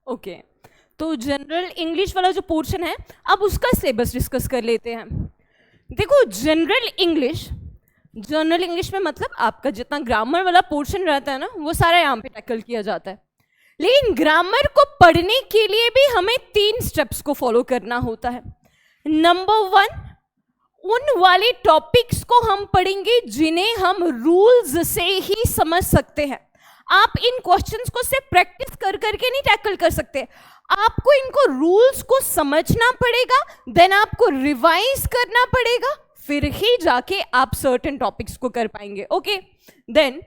ओके तो जनरल इंग्लिश वाला जो पोर्शन है, अब उसका सिलेबस डिस्कस कर लेते हैं। देखो जनरल इंग्लिश में मतलब आपका जितना ग्रामर वाला पोर्शन रहता है ना, वो सारा यहाँ पे टैकल किया जाता है। लेकिन ग्रामर को पढ़ने के लिए भी हमें 3 स्टेप्स को फॉलो करना होता है। नंबर 1, उन वाले टॉपिक्स को हम पढ़ेंगे जिन्हें हम रूल्स से ही समझ सकते हैं। आप इन क्वेश्चंस को सिर्फ प्रैक्टिस कर करके नहीं टैकल कर सकते, आपको इनको रूल्स को समझना पड़ेगा, देन आपको रिवाइज करना पड़ेगा, फिर ही जाके आप सर्टेन टॉपिक्स को कर पाएंगे। ओके, देन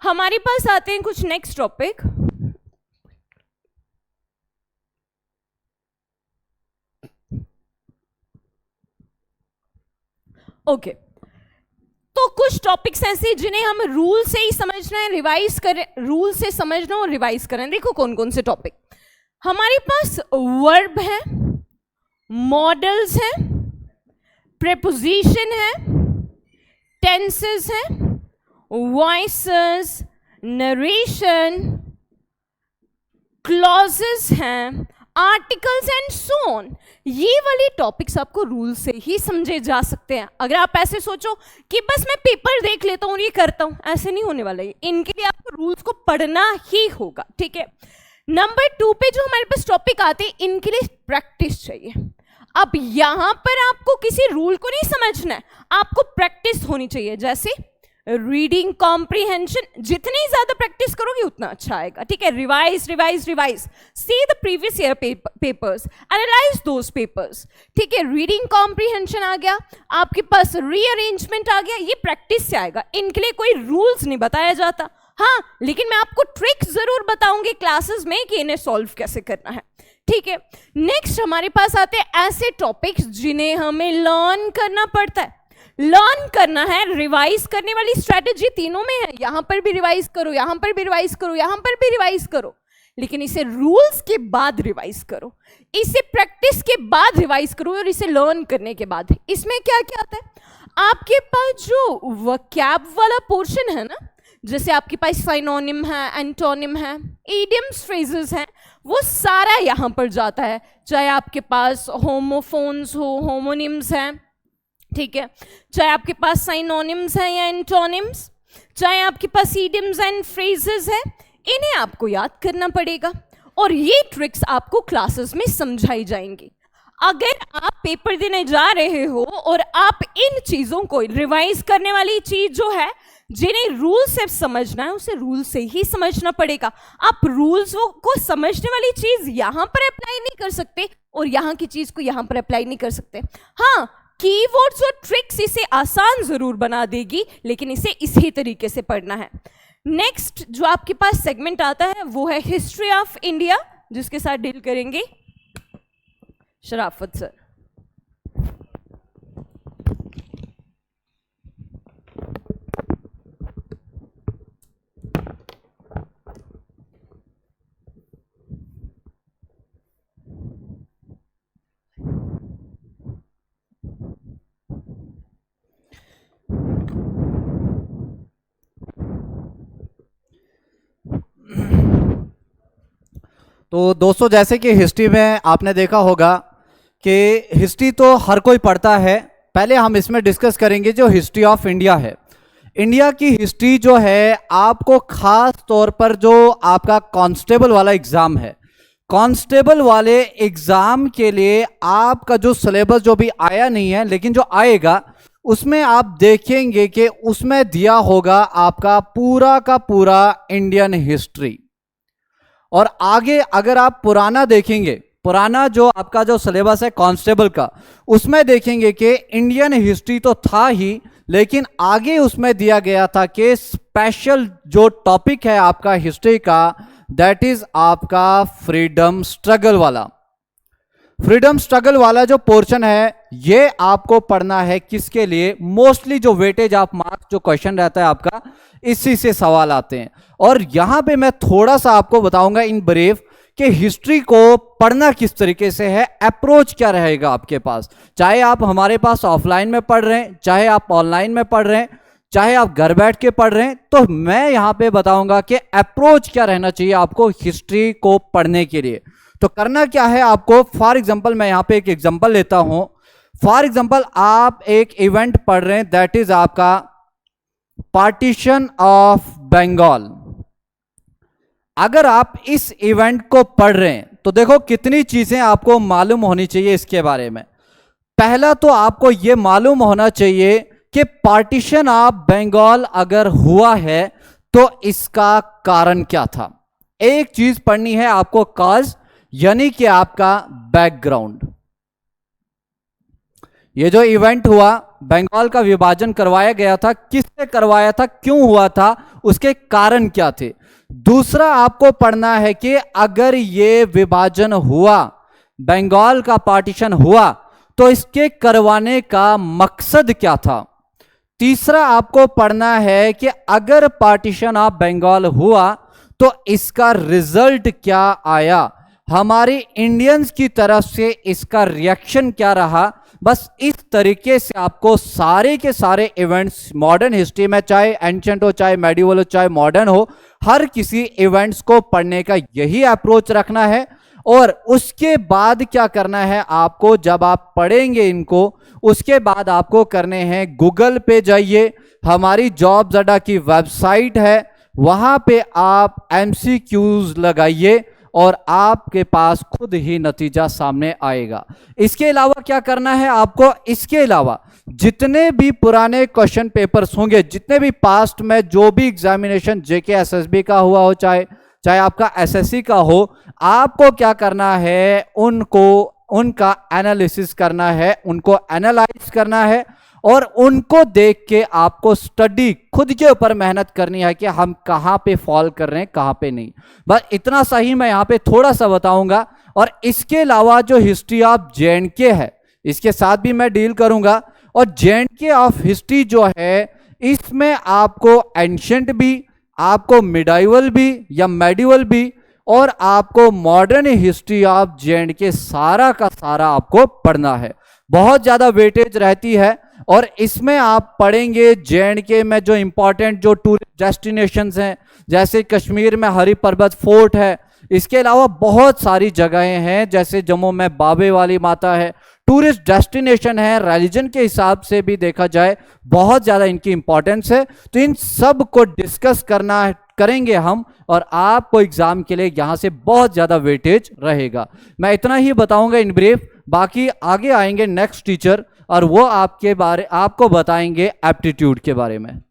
हमारे पास आते हैं कुछ नेक्स्ट टॉपिक। ओके, तो कुछ टॉपिक्स ऐसे जिन्हें हम रूल से ही समझना है, रिवाइज करें, रूल से समझना और रिवाइज करें। देखो कौन कौन से टॉपिक हमारे पास। वर्ब है, मॉडल्स है, प्रेपोजिशन है, टेंसेस है, वॉइसेस, नरेशन, क्लॉजेस हैं, आर्टिकल्स एंड सो ऑन। ये वाले टॉपिक्स आपको रूल से ही समझे जा सकते हैं। अगर आप ऐसे सोचो कि बस मैं पेपर देख लेता हूँ और ये करता हूँ, ऐसे नहीं होने वाला है। इनके लिए आपको रूल्स को पढ़ना ही होगा, ठीक है। नंबर 2 पे जो हमारे पास टॉपिक आते हैं, इनके लिए प्रैक्टिस चाहिए। अब यहां पर आपको किसी रूल को नहीं समझना है, आपको प्रैक्टिस होनी चाहिए। जैसे रीडिंग कॉम्प्रिहेंशन, जितनी ज्यादा प्रैक्टिस करोगे उतना अच्छा आएगा, ठीक है। Revise revise revise, see the previous year papers, analyse those papers, ठीक है। रीडिंग कॉम्प्रिहेंशन आ गया, आपके पास रीअरेंजमेंट आ गया, ये प्रैक्टिस से आएगा। इनके लिए कोई रूल्स नहीं बताया जाता, हाँ, लेकिन मैं आपको ट्रिक्स जरूर बताऊंगी क्लासेस में कि इन्हें सॉल्व कैसे करना है, ठीक है। नेक्स्ट हमारे पास आते हैं ऐसे टॉपिक्स जिन्हें हमें लर्न करना पड़ता है। लर्न करना है, रिवाइज करने वाली स्ट्रैटेजी तीनों में है। यहां पर भी रिवाइज करो, यहां पर भी रिवाइज करो, यहां पर भी रिवाइज करो, लेकिन इसे रूल्स के बाद रिवाइज करो, इसे प्रैक्टिस के बाद रिवाइज करो और इसे लर्न करने के बाद। इसमें क्या क्या आता है, आपके पास जो वोकैब वाला पोर्शन है ना, जैसे आपके पास साइनोनिम है, एंटोनिम है, इडियम्स, फ्रेजेस हैं, वो सारा यहां पर जाता है। चाहे आपके पास होमोफोन्स हो, होमोनिम्स हैं, ठीक है, चाहे आपके पास साइनोनिम्स हैं या एंटोनिम्स, चाहे आपके पास इडियम्स एंड फ्रेजेस है, इन्हें आपको याद करना पड़ेगा और ये ट्रिक्स आपको क्लासेस में समझाई जाएंगी। अगर आप पेपर देने जा रहे हो और आप इन चीजों को रिवाइज करने वाली चीज जो है, जिन्हें रूल से समझना है, उसे रूल से ही समझना पड़ेगा। आप रूल्स को समझने वाली चीज यहां पर अप्लाई नहीं कर सकते और यहां की चीज को यहां पर अप्लाई नहीं कर सकते। हाँ, कीवर्ड्स और ट्रिक्स इसे आसान जरूर बना देगी, लेकिन इसे इसी तरीके से पढ़ना है। नेक्स्ट जो आपके पास सेगमेंट आता है वो है हिस्ट्री ऑफ इंडिया, जिसके साथ डील करेंगे शराफत सर। तो दोस्तों, जैसे कि हिस्ट्री में आपने देखा होगा कि हिस्ट्री तो हर कोई पढ़ता है। पहले हम इसमें डिस्कस करेंगे जो हिस्ट्री ऑफ इंडिया है। इंडिया की हिस्ट्री जो है, आपको खास तौर पर जो आपका कांस्टेबल वाला एग्जाम है, कांस्टेबल वाले एग्जाम के लिए आपका जो सिलेबस जो भी आया नहीं है लेकिन जो आएगा, उसमें आप देखेंगे कि उसमें दिया होगा आपका पूरा का पूरा इंडियन हिस्ट्री। और आगे अगर आप पुराना देखेंगे, पुराना जो आपका जो सिलेबस है कांस्टेबल का, उसमें देखेंगे कि इंडियन हिस्ट्री तो था ही, लेकिन आगे उसमें दिया गया था कि स्पेशल जो टॉपिक है आपका हिस्ट्री का, दैट इज आपका फ्रीडम स्ट्रगल वाला। फ्रीडम स्ट्रगल वाला जो पोर्शन है, ये आपको पढ़ना है किसके लिए? मोस्टली जो वेटेज ऑफ मार्क्स जो क्वेश्चन रहता है आपका, इसी से सवाल आते हैं। और यहां पे मैं थोड़ा सा आपको बताऊंगा इन ब्रीफ कि हिस्ट्री को पढ़ना किस तरीके से है, अप्रोच क्या रहेगा आपके पास। चाहे आप हमारे पास ऑफलाइन में पढ़ रहे हैं, चाहे आप ऑनलाइन में पढ़ रहे हैं, चाहे आप घर बैठ के पढ़ रहे हैं, तो मैं यहां पे बताऊंगा कि अप्रोच क्या रहना चाहिए आपको हिस्ट्री को पढ़ने के लिए। तो करना क्या है आपको, फॉर एग्जांपल मैं यहां पे एक एग्जांपल लेता हूं। फॉर एग्जांपल आप एक इवेंट पढ़ रहे हैं, दैट इज आपका पार्टीशन ऑफ बंगाल। अगर आप इस इवेंट को पढ़ रहे हैं तो देखो कितनी चीजें आपको मालूम होनी चाहिए इसके बारे में। पहला तो आपको यह मालूम होना चाहिए कि पार्टीशन ऑफ बंगाल अगर हुआ है तो इसका कारण क्या था। एक चीज पढ़नी है आपको, कॉज, यानी कि आपका बैकग्राउंड। ये जो इवेंट हुआ, बंगाल का विभाजन करवाया गया था, किसने करवाया था, क्यों हुआ था, उसके कारण क्या थे। दूसरा आपको पढ़ना है कि अगर ये विभाजन हुआ, बंगाल का पार्टीशन हुआ, तो इसके करवाने का मकसद क्या था। तीसरा आपको पढ़ना है कि अगर पार्टीशन ऑफ बंगाल हुआ तो इसका रिजल्ट क्या आया, हमारी इंडियंस की तरफ से इसका रिएक्शन क्या रहा। बस इस तरीके से आपको सारे के सारे इवेंट्स मॉडर्न हिस्ट्री में, चाहे एंशिएंट हो, चाहे मेडिवल हो, चाहे मॉडर्न हो, हर किसी इवेंट्स को पढ़ने का यही अप्रोच रखना है। और उसके बाद क्या करना है आपको, जब आप पढ़ेंगे इनको, उसके बाद आपको करने हैं, गूगल पे जाइए, हमारी जॉब्स अड्डा की वेबसाइट है, वहां पे आप MCQs लगाइए और आपके पास खुद ही नतीजा सामने आएगा। इसके अलावा क्या करना है आपको, इसके अलावा जितने भी पुराने क्वेश्चन पेपर्स होंगे, जितने भी पास्ट में जो भी एग्जामिनेशन JK SSB का हुआ हो, चाहे आपका SSC का हो, आपको क्या करना है, उनका एनालिसिस करना है, उनको एनालाइज करना है और उनको देख के आपको स्टडी खुद के ऊपर मेहनत करनी है कि हम कहां पे फॉल कर रहे हैं, कहां पे नहीं। बस इतना सही मैं यहां पे थोड़ा सा बताऊंगा। और इसके अलावा जो हिस्ट्री ऑफ JNK है, इसके साथ भी मैं डील करूंगा। और JNK ऑफ हिस्ट्री जो है, इसमें आपको एंशिएंट भी, आपको मिडाइवल भी या मेडिवल भी, और आपको मॉडर्न हिस्ट्री ऑफ JNK सारा का सारा आपको पढ़ना है। बहुत ज्यादा वेटेज रहती है और इसमें आप पढ़ेंगे JNK में जो इंपॉर्टेंट जो टूरिस्ट डेस्टिनेशंस हैं, जैसे कश्मीर में हरि पर्वत फोर्ट है, इसके अलावा बहुत सारी जगहें हैं, जैसे जम्मू में बाबे वाली माता है, टूरिस्ट डेस्टिनेशन है। रिलीजन के हिसाब से भी देखा जाए बहुत ज़्यादा इनकी इंपॉर्टेंस है। तो इन सब को डिस्कस करेंगे हम, और आपको एग्जाम के लिए यहाँ से बहुत ज़्यादा वेटेज रहेगा। मैं इतना ही बताऊंगा इन ब्रीफ, बाकी आगे आएंगे नेक्स्ट टीचर और वो आपको बताएंगे एप्टीट्यूड के बारे में।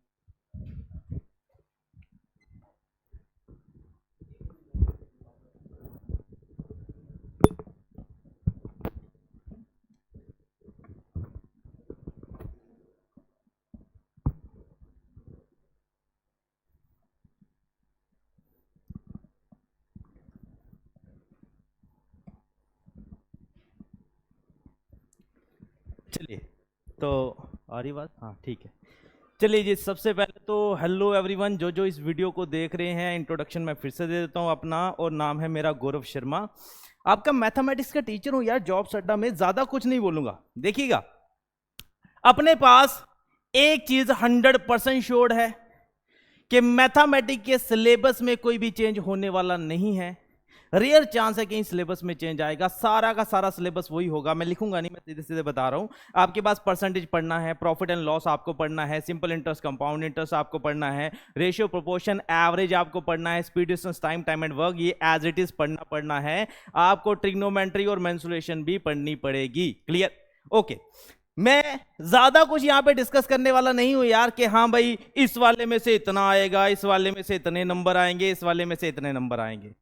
चलिए, तो आ रही बात? हाँ, ठीक है। चलिए जी, सबसे पहले तो हेलो एवरीवन, जो इस वीडियो को देख रहे हैं, इंट्रोडक्शन मैं फिर से दे देता हूँ अपना, और नाम है मेरा गौरव शर्मा। आपका मैथमेटिक्स का टीचर हूँ यार, जॉब्स अड्डा में। ज़्यादा कुछ नहीं बोलूँगा। देखिएगा, अपने पास एक चीज़ 100% श्योर है कि मैथमेटिक्स के सिलेबस में कोई भी चेंज होने वाला नहीं है। रेयर चांस है कहीं सिलेबस में चेंज आएगा, सारा का सारा सिलेबस वही होगा। मैं लिखूंगा नहीं, मैं सीधे सीधे बता रहा हूं। आपके पास परसेंटेज पढ़ना है, प्रॉफिट एंड लॉस आपको पढ़ना है, सिंपल इंटरेस्ट, कंपाउंड इंटरेस्ट आपको पढ़ना है, रेशियो, प्रोपोर्शन, एवरेज आपको पढ़ना है, speed, distance, time, time and work, ये एज इट इज पढ़ना है। आपको ट्रिग्नोमेट्री और मेंसुरेशन भी पढ़नी पड़ेगी। क्लियर? ओके। मैं ज्यादा कुछ यहां पे डिस्कस करने वाला नहीं हूं यार कि हाँ भाई इस वाले में से इतना आएगा, इस वाले में से इतने नंबर आएंगे, इस वाले में से इतने नंबर आएंगे।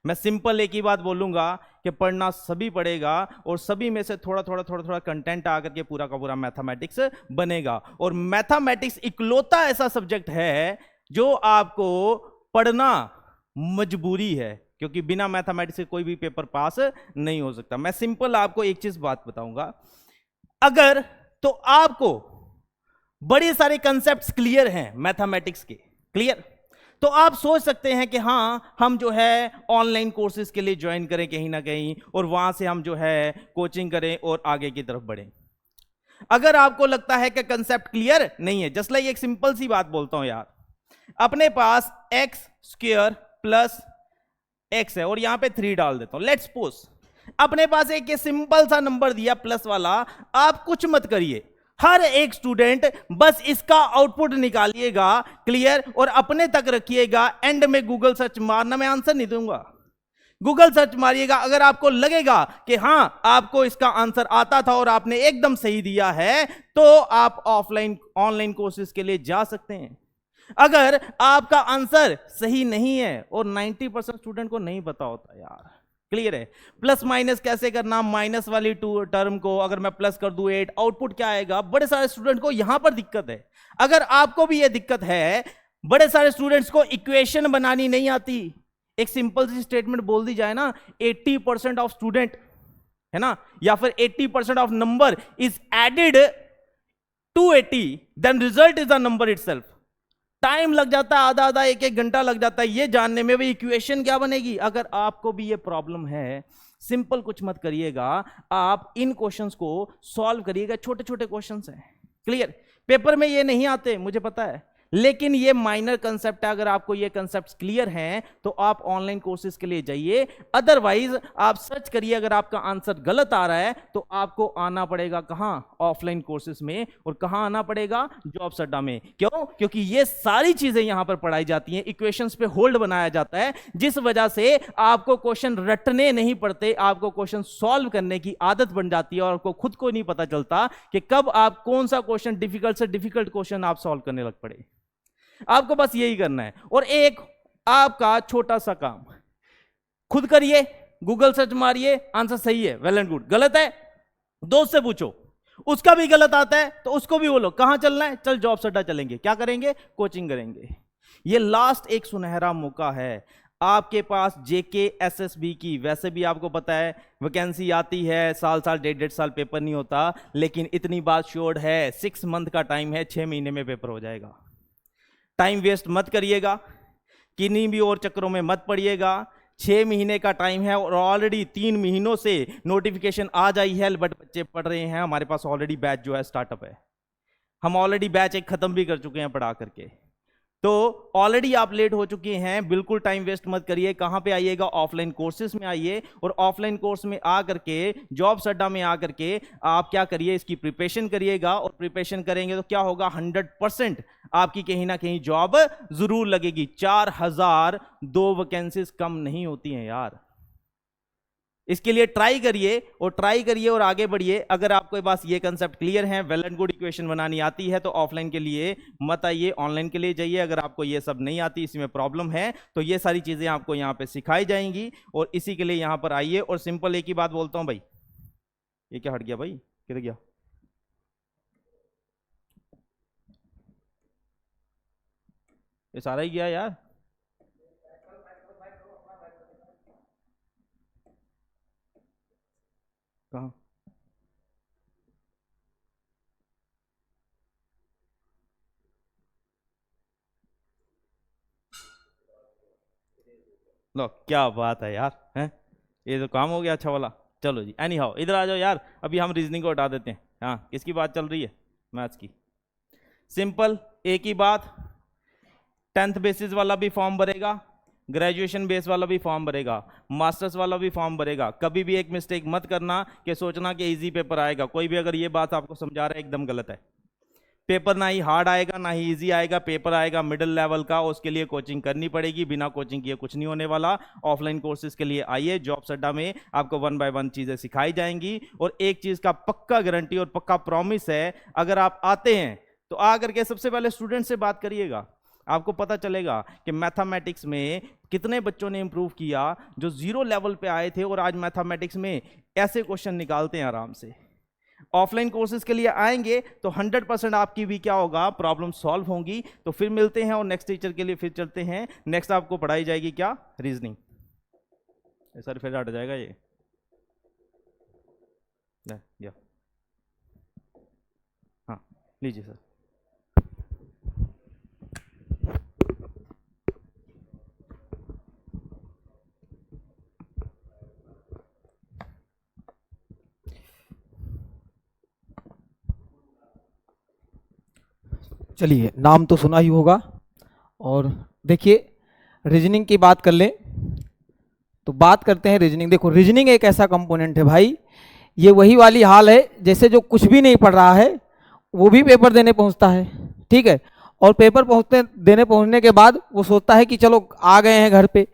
मैं सिंपल एक ही बात बोलूंगा कि पढ़ना सभी पड़ेगा और सभी में से थोड़ा थोड़ा कंटेंट आकर के पूरा का पूरा मैथमेटिक्स बनेगा। और मैथमेटिक्स इकलौता ऐसा सब्जेक्ट है जो आपको पढ़ना मजबूरी है, क्योंकि बिना मैथमेटिक्स के कोई भी पेपर पास नहीं हो सकता। मैं सिंपल आपको एक चीज बात बताऊंगा, अगर तो आपको बड़े सारे कंसेप्ट्स क्लियर हैं मैथमेटिक्स के, क्लियर, तो आप सोच सकते हैं कि हाँ हम जो है ऑनलाइन कोर्सेज के लिए ज्वाइन करें कहीं ना कहीं और वहां से हम जो है कोचिंग करें और आगे की तरफ बढ़ें। अगर आपको लगता है कि कंसेप्ट क्लियर नहीं है, जस्ट लाइक एक सिंपल सी बात बोलता हूं यार, अपने पास एक्स स्क्वायर प्लस एक्स है और यहां पे 3 डाल देता हूं। लेट्स सपोज अपने पास एक ये सिंपल सा नंबर दिया प्लस वाला, आप कुछ मत करिए, हर एक स्टूडेंट बस इसका आउटपुट निकालिएगा, क्लियर, और अपने तक रखिएगा। एंड में गूगल सर्च मारना, मैं आंसर नहीं दूंगा, गूगल सर्च मारिएगा। अगर आपको लगेगा कि हां आपको इसका आंसर आता था और आपने एकदम सही दिया है, तो आप ऑफलाइन ऑनलाइन कोर्सेज के लिए जा सकते हैं। अगर आपका आंसर सही नहीं है, और 90% स्टूडेंट को नहीं पता होता यार, क्लियर है, प्लस माइनस कैसे करना, माइनस वाली टर्म को अगर मैं प्लस कर दूं 8, आउटपुट क्या आएगा, बड़े सारे स्टूडेंट को यहां पर दिक्कत है। अगर आपको भी यह दिक्कत है, बड़े सारे स्टूडेंट्स को इक्वेशन बनानी नहीं आती, एक सिंपल सी स्टेटमेंट बोल दी जाए ना, 80% ऑफ स्टूडेंट है ना, या फिर 80% of number is added to 80, then result is the number itself. Time लग जाता है, आधा आधा एक घंटा लग जाता है ये जानने में भाई इक्वेशन क्या बनेगी। अगर आपको भी ये प्रॉब्लम है, सिंपल कुछ मत करिएगा, आप इन क्वेश्चंस को सॉल्व करिएगा। छोटे छोटे क्वेश्चंस हैं, क्लियर, पेपर में ये नहीं आते मुझे पता है, लेकिन ये माइनर कंसेप्ट है। अगर आपको ये कंसेप्ट्स क्लियर हैं तो आप ऑनलाइन कोर्सेज के लिए जाइए, अदरवाइज आप सर्च करिए। अगर आपका आंसर गलत आ रहा है तो आपको आना पड़ेगा कहां, ऑफलाइन कोर्सेज में। और कहां आना पड़ेगा, जॉब्स अड्डा में। क्यों? क्योंकि ये सारी चीजें यहां पर पढ़ाई जाती हैं, इक्वेशंस पे होल्ड बनाया जाता है, जिस वजह से आपको क्वेश्चन रटने नहीं पड़ते, आपको क्वेश्चन सॉल्व करने की आदत बन जाती है और आपको खुद को नहीं पता चलता कि कब आप कौन सा क्वेश्चन, डिफिकल्ट से डिफिकल्ट क्वेश्चन आप सॉल्व करने लग पड़े। आपको बस यही करना है। और एक आपका छोटा सा काम खुद करिए, गूगल सर्च मारिए, आंसर सही है वेल एंड गुड, गलत है दोस्त से पूछो, उसका भी गलत आता है तो उसको भी बोलो कहां चलना है, चल जॉब्स अड्डा चलेंगे, क्या करेंगे, कोचिंग करेंगे। ये लास्ट एक सुनहरा मौका है आपके पास जेके एसएसबी की। वैसे भी आपको पता है वैकेंसी आती है, साल साल 1.5 साल पेपर नहीं होता, लेकिन इतनी बात श्योर है 6 मंथ का टाइम है, 6 महीने में पेपर हो जाएगा। टाइम वेस्ट मत करिएगा, किन्हीं भी और चक्करों में मत पड़िएगा। 6 महीने का टाइम है और ऑलरेडी 3 महीनों से नोटिफिकेशन आ जाई है, बट बच्चे पढ़ रहे हैं। हमारे पास ऑलरेडी बैच जो है स्टार्टअप है, हम ऑलरेडी बैच एक खत्म भी कर चुके हैं पढ़ा करके, तो ऑलरेडी आप लेट हो चुके हैं। बिल्कुल टाइम वेस्ट मत करिए। कहां पे आइएगा, ऑफलाइन कोर्सेज में आइए, और ऑफलाइन कोर्स में आ करके, जॉब्स अड्डा में आ करके आप क्या करिए, इसकी प्रिपरेशन करिएगा। और प्रिपरेशन करेंगे तो क्या होगा, 100% आपकी कहीं ना कहीं जॉब जरूर लगेगी। 4000 2 वैकेंसीज कम नहीं होती हैं यार। इसके लिए ट्राई करिए और आगे बढ़िए। अगर आपके पास ये कंसेप्ट क्लियर है, वेल एंड गुड, इक्वेशन बनानी आती है, तो ऑफलाइन के लिए मत आइए, ऑनलाइन के लिए जाइए। अगर आपको ये सब नहीं आती, इसमें प्रॉब्लम है, तो ये सारी चीजें आपको यहाँ पे सिखाई जाएंगी और इसी के लिए यहाँ पर आइए। और सिंपल एक ही बात बोलता हूं भाई, ये क्या हट गया भाई, किधर गया, ये सारा ही गया यार। कहाँ, लो क्या बात है यार, हैं, ये तो काम हो गया अच्छा वाला। चलो जी, एनी हाउ इधर आ जाओ यार, अभी हम रीजनिंग को हटा देते हैं। हाँ, किसकी बात चल रही है, मैथ्स की। सिंपल एक ही बात, 10th बेसिस वाला भी फॉर्म भरेगा, ग्रेजुएशन बेस वाला भी फॉर्म भरेगा, मास्टर्स वाला भी फॉर्म भरेगा। कभी भी एक मिस्टेक मत करना कि सोचना कि इजी पेपर आएगा। कोई भी अगर ये बात आपको समझा रहा है, एकदम गलत है। पेपर ना ही हार्ड आएगा ना ही इजी आएगा, पेपर आएगा मिडिल लेवल का। उसके लिए कोचिंग करनी पड़ेगी, बिना कोचिंग किए कुछ नहीं होने वाला। ऑफलाइन कोर्सेज के लिए आइए, जॉब्स अड्डा में आपको 1 बाय 1 चीजें सिखाई जाएंगी। और एक चीज का पक्का गारंटी और पक्का प्रॉमिस है, अगर आप आते हैं तो आकर के सबसे पहले स्टूडेंट से बात करिएगा। आपको पता चलेगा कि मैथमेटिक्स में कितने बच्चों ने इंप्रूव किया जो 0 लेवल पे आए थे और आज मैथमेटिक्स में ऐसे क्वेश्चन निकालते हैं आराम से। ऑफलाइन कोर्सेज के लिए आएंगे तो 100% आपकी भी क्या होगा, प्रॉब्लम सॉल्व होंगी। तो फिर मिलते हैं और नेक्स्ट टीचर के लिए फिर चलते हैं। नेक्स्ट आपको पढ़ाई जाएगी क्या, रीजनिंग। सर फिर हट जाएगा ये, या हाँ लीजिए सर। चलिए, नाम तो सुना ही होगा। और देखिए, रीजनिंग की बात कर लें तो बात करते हैं रीजनिंग। देखो, रीजनिंग एक ऐसा कंपोनेंट है भाई, ये वही वाली हाल है जैसे जो कुछ भी नहीं पढ़ रहा है वो भी पेपर देने पहुंचता है, ठीक है। और पेपर पहुंचने के बाद वो सोचता है कि चलो आ गए हैं घर पे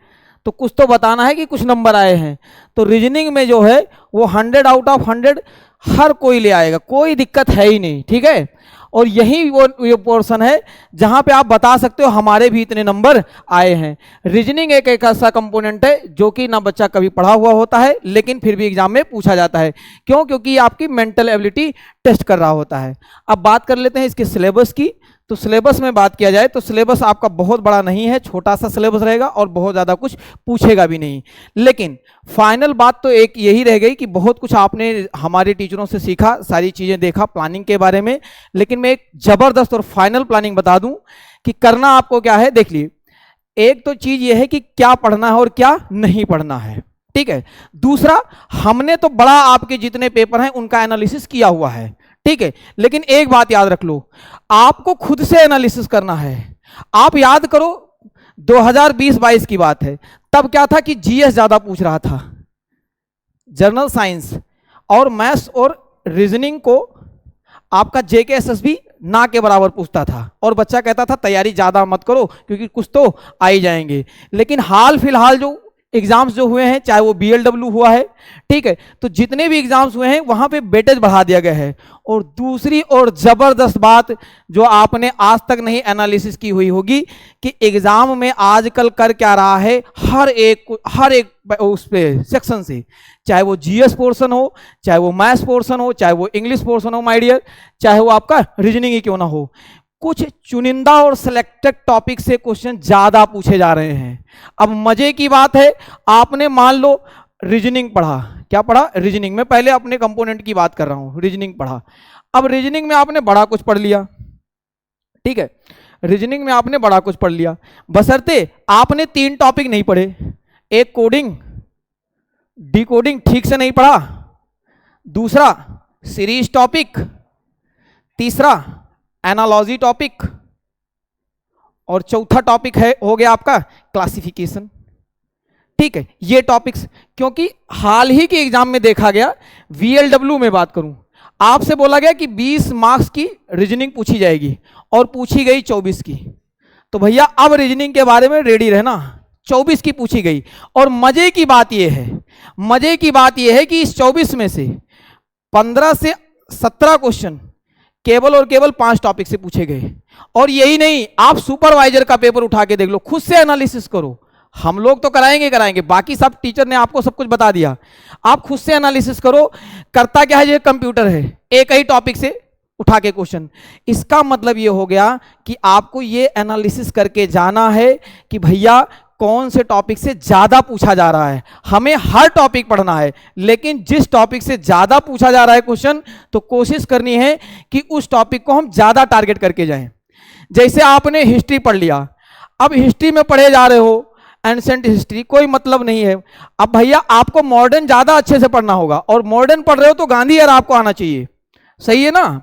तो कुछ तो बताना है कि कुछ नंबर आए हैं। तो रीजनिंग में जो है वो 100 आउट ऑफ 100 हर कोई ले आएगा, कोई दिक्कत है ही नहीं, ठीक है। और यही वो पोर्शन है जहां पे आप बता सकते हो हमारे भी इतने नंबर आए हैं। रीजनिंग एक ऐसा कंपोनेंट है जो कि ना बच्चा कभी पढ़ा हुआ होता है लेकिन फिर भी एग्जाम में पूछा जाता है। क्यों? क्योंकि आपकी मेंटल एबिलिटी टेस्ट कर रहा होता है। अब बात कर लेते हैं इसके सिलेबस की। तो सिलेबस में बात किया जाए तो सिलेबस आपका बहुत बड़ा नहीं है, छोटा सा सिलेबस रहेगा और बहुत ज़्यादा कुछ पूछेगा भी नहीं। लेकिन फाइनल बात तो एक यही रह गई कि बहुत कुछ आपने हमारे टीचरों से सीखा, सारी चीज़ें देखा प्लानिंग के बारे में। लेकिन मैं एक ज़बरदस्त और फाइनल प्लानिंग बता दूं कि करना आपको क्या है। देख लिए, एक तो चीज़ ये है कि क्या पढ़ना है और क्या नहीं पढ़ना है, ठीक है। दूसरा, हमने तो बड़ा आपके जितने पेपर हैं उनका एनालिसिस किया हुआ है, ठीक है। लेकिन एक बात याद रख लो, आपको खुद से एनालिसिस करना है। आप याद करो 2020-22 की बात है, तब क्या था कि जीएस ज्यादा पूछ रहा था, जनरल साइंस और मैथ्स और रीजनिंग को आपका जेकेएसएसबी ना के बराबर पूछता था। और बच्चा कहता था तैयारी ज्यादा मत करो क्योंकि कुछ तो आ ही जाएंगे। लेकिन हाल फिलहाल जो एग्जाम्स जो हुए हैं, चाहे वो बीएलडब्ल्यू हुआ है, ठीक है, तो जितने भी एग्जाम्स हुए हैं वहां पे वेटेज बढ़ा दिया गया है। और दूसरी और जबरदस्त बात जो आपने आज तक नहीं एनालिसिस की हुई होगी कि एग्जाम में आजकल कर क्या रहा है, हर एक उस पे सेक्शन से, चाहे वो जीएस पोर्शन हो, चाहे वो मैथ्स पोर्शन हो, चाहे वो इंग्लिश पोर्शन हो माय डियर, चाहे वो आपका रीजनिंग ही क्यों ना हो, कुछ चुनिंदा और सिलेक्टेड टॉपिक से क्वेश्चन ज्यादा पूछे जा रहे हैं। अब मजे की बात है, आपने मान लो रीजनिंग पढ़ा, क्या पढ़ा, रीजनिंग में, पहले अपने कंपोनेंट की बात कर रहा हूं, रीजनिंग पढ़ा। अब रीजनिंग में आपने बड़ा कुछ पढ़ लिया, ठीक है, रीजनिंग में आपने बड़ा कुछ पढ़ लिया, बशर्ते आपने 3 टॉपिक नहीं पढ़े। एक कोडिंग डिकोडिंग ठीक से नहीं पढ़ा, दूसरा सीरीज टॉपिक, तीसरा एनालॉजी टॉपिक, और चौथा टॉपिक है हो गया आपका क्लासिफिकेशन, ठीक है। ये टॉपिक्स, क्योंकि हाल ही के एग्जाम में देखा गया, वीएलडब्ल्यू में बात करूं, आपसे बोला गया कि 20 मार्क्स की रीजनिंग पूछी जाएगी और पूछी गई 24 की। तो भैया अब रीजनिंग के बारे में रेडी रहना, 24 की पूछी गई। और मजे की बात यह है कि इस 24 में से 15 से 17 क्वेश्चन केवल और केवल 5 टॉपिक से पूछे गए। और यही नहीं, आप सुपरवाइजर का पेपर उठा के देख लो, खुद से एनालिसिस करो। हम लोग तो कराएंगे, बाकी सब टीचर ने आपको सब कुछ बता दिया, आप खुद से एनालिसिस करो। करता क्या है, ये कंप्यूटर है, एक ही टॉपिक से उठा के क्वेश्चन। इसका मतलब ये हो गया कि आपको ये एनालिसिस करके जाना है कि भैया कौन से टॉपिक से ज्यादा पूछा जा रहा है। हमें हर टॉपिक पढ़ना है, लेकिन जिस टॉपिक से ज्यादा पूछा जा रहा है क्वेश्चन, तो कोशिश करनी है कि उस टॉपिक को हम ज्यादा टारगेट करके जाएं। जैसे आपने हिस्ट्री पढ़ लिया, अब हिस्ट्री में पढ़े जा रहे हो एंसेंट हिस्ट्री, कोई मतलब नहीं है। अब भैया आपको मॉडर्न ज्यादा अच्छे से पढ़ना होगा, और मॉडर्न पढ़ रहे हो तो गांधी ईयर आपको आना चाहिए, सही है ना।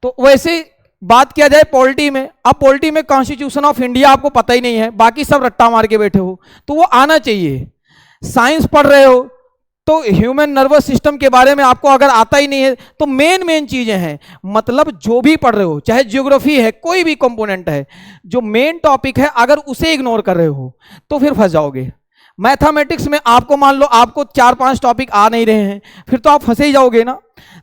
तो वैसे बात किया जाए पॉलिटी में, अब पॉलिटी में कॉन्स्टिट्यूशन ऑफ इंडिया आपको पता ही नहीं है, बाकी सब रट्टा मार के बैठे हो, तो वो आना चाहिए। साइंस पढ़ रहे हो तो ह्यूमन नर्वस सिस्टम के बारे में आपको अगर आता ही नहीं है तो मेन चीजें हैं, मतलब जो भी पढ़ रहे हो, चाहे ज्योग्राफी है, कोई भी कंपोनेंट है, जो मेन टॉपिक है अगर उसे इग्नोर कर रहे हो तो फिर फंस जाओगे। मैथमेटिक्स में आपको मान लो आपको 4-5 टॉपिक आ नहीं रहे हैं, फिर तो आप फंसे ही जाओगे ना।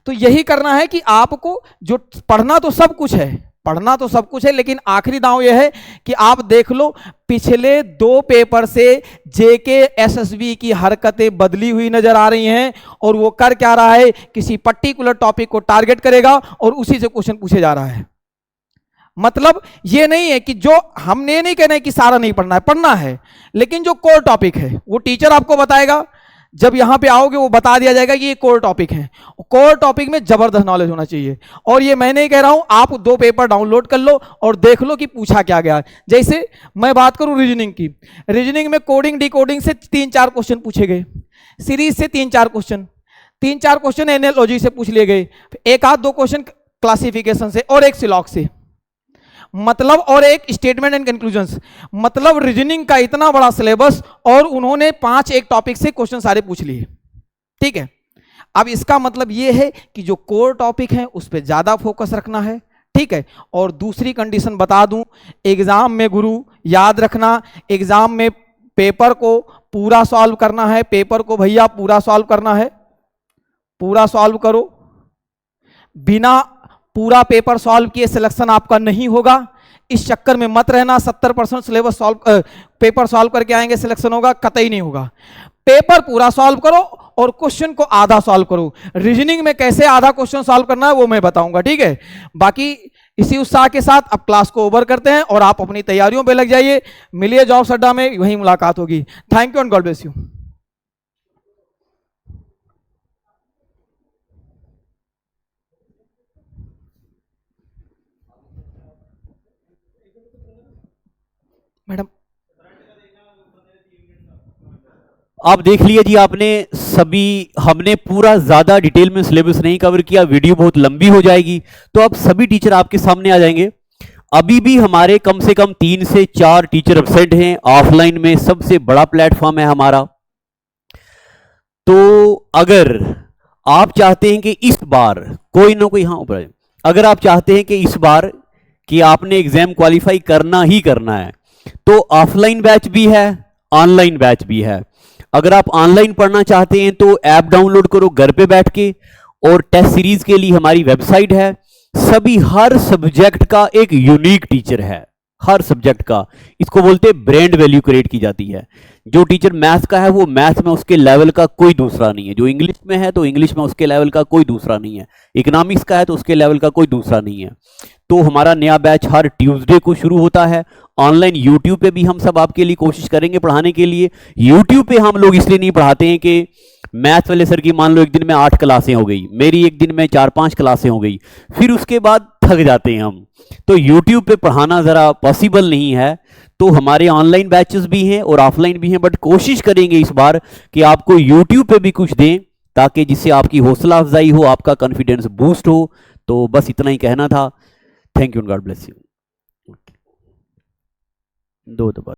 तो यही करना है कि आपको जो पढ़ना तो सब कुछ है, पढ़ना तो सब कुछ है, लेकिन आखिरी दांव यह है कि आप देख लो पिछले 2 पेपर से जेके एसएसबी की हरकतें बदली हुई नजर आ रही हैं, और वो कर क्या रहा है, किसी पर्टिकुलर टॉपिक को टारगेट करेगा और उसी से क्वेश्चन पूछे जा रहा है। मतलब ये नहीं है कि जो हमने ये नहीं कहना है कि सारा नहीं पढ़ना है, पढ़ना है, लेकिन जो कोर टॉपिक है वो टीचर आपको बताएगा, जब यहां पे आओगे वो बता दिया जाएगा कि ये कोर टॉपिक है। कोर टॉपिक में जबरदस्त नॉलेज होना चाहिए, और ये मैं नहीं कह रहा हूं, आप 2 पेपर डाउनलोड कर लो और देख लो कि पूछा क्या गया। जैसे मैं बात करूं रीजनिंग की, रीजनिंग में कोडिंग डिकोडिंग से 3-4 क्वेश्चन पूछे गए, सीरीज से 3-4 क्वेश्चन, 3-4 क्वेश्चन एनालॉजी से पूछ लिए गए, 1-2 क्वेश्चन क्लासिफिकेशन से और एक सिलॉक से, मतलब और एक स्टेटमेंट एंड कंक्लूजन्स। मतलब रीजनिंग का इतना बड़ा सिलेबस और उन्होंने 5 टॉपिक से क्वेश्चन सारे पूछ लिए। ठीक है, अब इसका मतलब ये है कि जो कोर टॉपिक है उस पर ज्यादा फोकस रखना है। ठीक है, और दूसरी कंडीशन बता दूं, एग्जाम में गुरु याद रखना, एग्जाम में पेपर को पूरा सॉल्व करना है, पेपर को भैया पूरा सॉल्व करना है, पूरा सॉल्व करो। बिना पूरा पेपर सॉल्व किए सिलेक्शन आपका नहीं होगा, इस चक्कर में मत रहना 70% सिलेबस सॉल्व पेपर सॉल्व करके आएंगे सिलेक्शन होगा, कतई नहीं होगा। पेपर पूरा सॉल्व करो और क्वेश्चन को आधा सॉल्व करो। रीजनिंग में कैसे आधा क्वेश्चन सॉल्व करना है वो मैं बताऊंगा। ठीक है, बाकी इसी उत्साह के साथ अब क्लास को ओवर करते हैं और आप अपनी तैयारियों पे लग जाइए। मिलिए जॉब्स अड्डा में, वहीं मुलाकात होगी। Thank you and God bless you. Madam आप देख लिया जी, आपने सभी, हमने पूरा ज्यादा डिटेल में सिलेबस नहीं कवर किया, वीडियो बहुत लंबी हो जाएगी, तो अब सभी टीचर आपके सामने आ जाएंगे। अभी भी हमारे कम से कम 3 से 4 टीचर एब्सेंट हैं ऑफलाइन में, सबसे बड़ा प्लेटफॉर्म है हमारा। तो अगर आप चाहते हैं कि इस बार कोई ना कोई, हाँ ऊपर, अगर आप चाहते हैं कि इस बार कि आपने एग्जाम क्वालिफाई करना ही करना है, तो ऑफलाइन बैच भी है, ऑनलाइन बैच भी है। अगर आप ऑनलाइन पढ़ना चाहते हैं तो ऐप डाउनलोड करो घर पे बैठ के, और टेस्ट सीरीज के लिए हमारी वेबसाइट है। सभी हर सब्जेक्ट का एक यूनिक टीचर है, हर सब्जेक्ट का, इसको बोलते हैं ब्रांड वैल्यू क्रिएट की जाती है। जो टीचर मैथ का है वो मैथ में उसके लेवल का कोई दूसरा नहीं है, जो इंग्लिश में है तो इंग्लिश में उसके लेवल का कोई दूसरा नहीं है, इकोनॉमिक्स का है तो उसके लेवल का कोई दूसरा नहीं है। तो हमारा नया बैच हर ट्यूसडे को शुरू होता है। ऑनलाइन यूट्यूब पे भी हम सब आपके लिए कोशिश करेंगे पढ़ाने के लिए। यूट्यूब पे हम लोग इसलिए नहीं पढ़ाते हैं कि मैथ वाले सर की मान लो एक दिन में 8 क्लासें हो गई, मेरी एक दिन में 4-5 क्लासें हो गई, फिर उसके बाद थक जाते हैं हम, तो यूट्यूब पे पढ़ाना ज़रा पॉसिबल नहीं है। तो हमारे ऑनलाइन बैचेस भी हैं और ऑफलाइन भी हैं, बट कोशिश करेंगे इस बार कि आपको यूट्यूब पे भी कुछ दें, ताकि जिससे आपकी हौसला अफजाई हो, आपका कॉन्फिडेंस बूस्ट हो। तो बस इतना ही कहना था। Thank you and God bless you. 2 दफा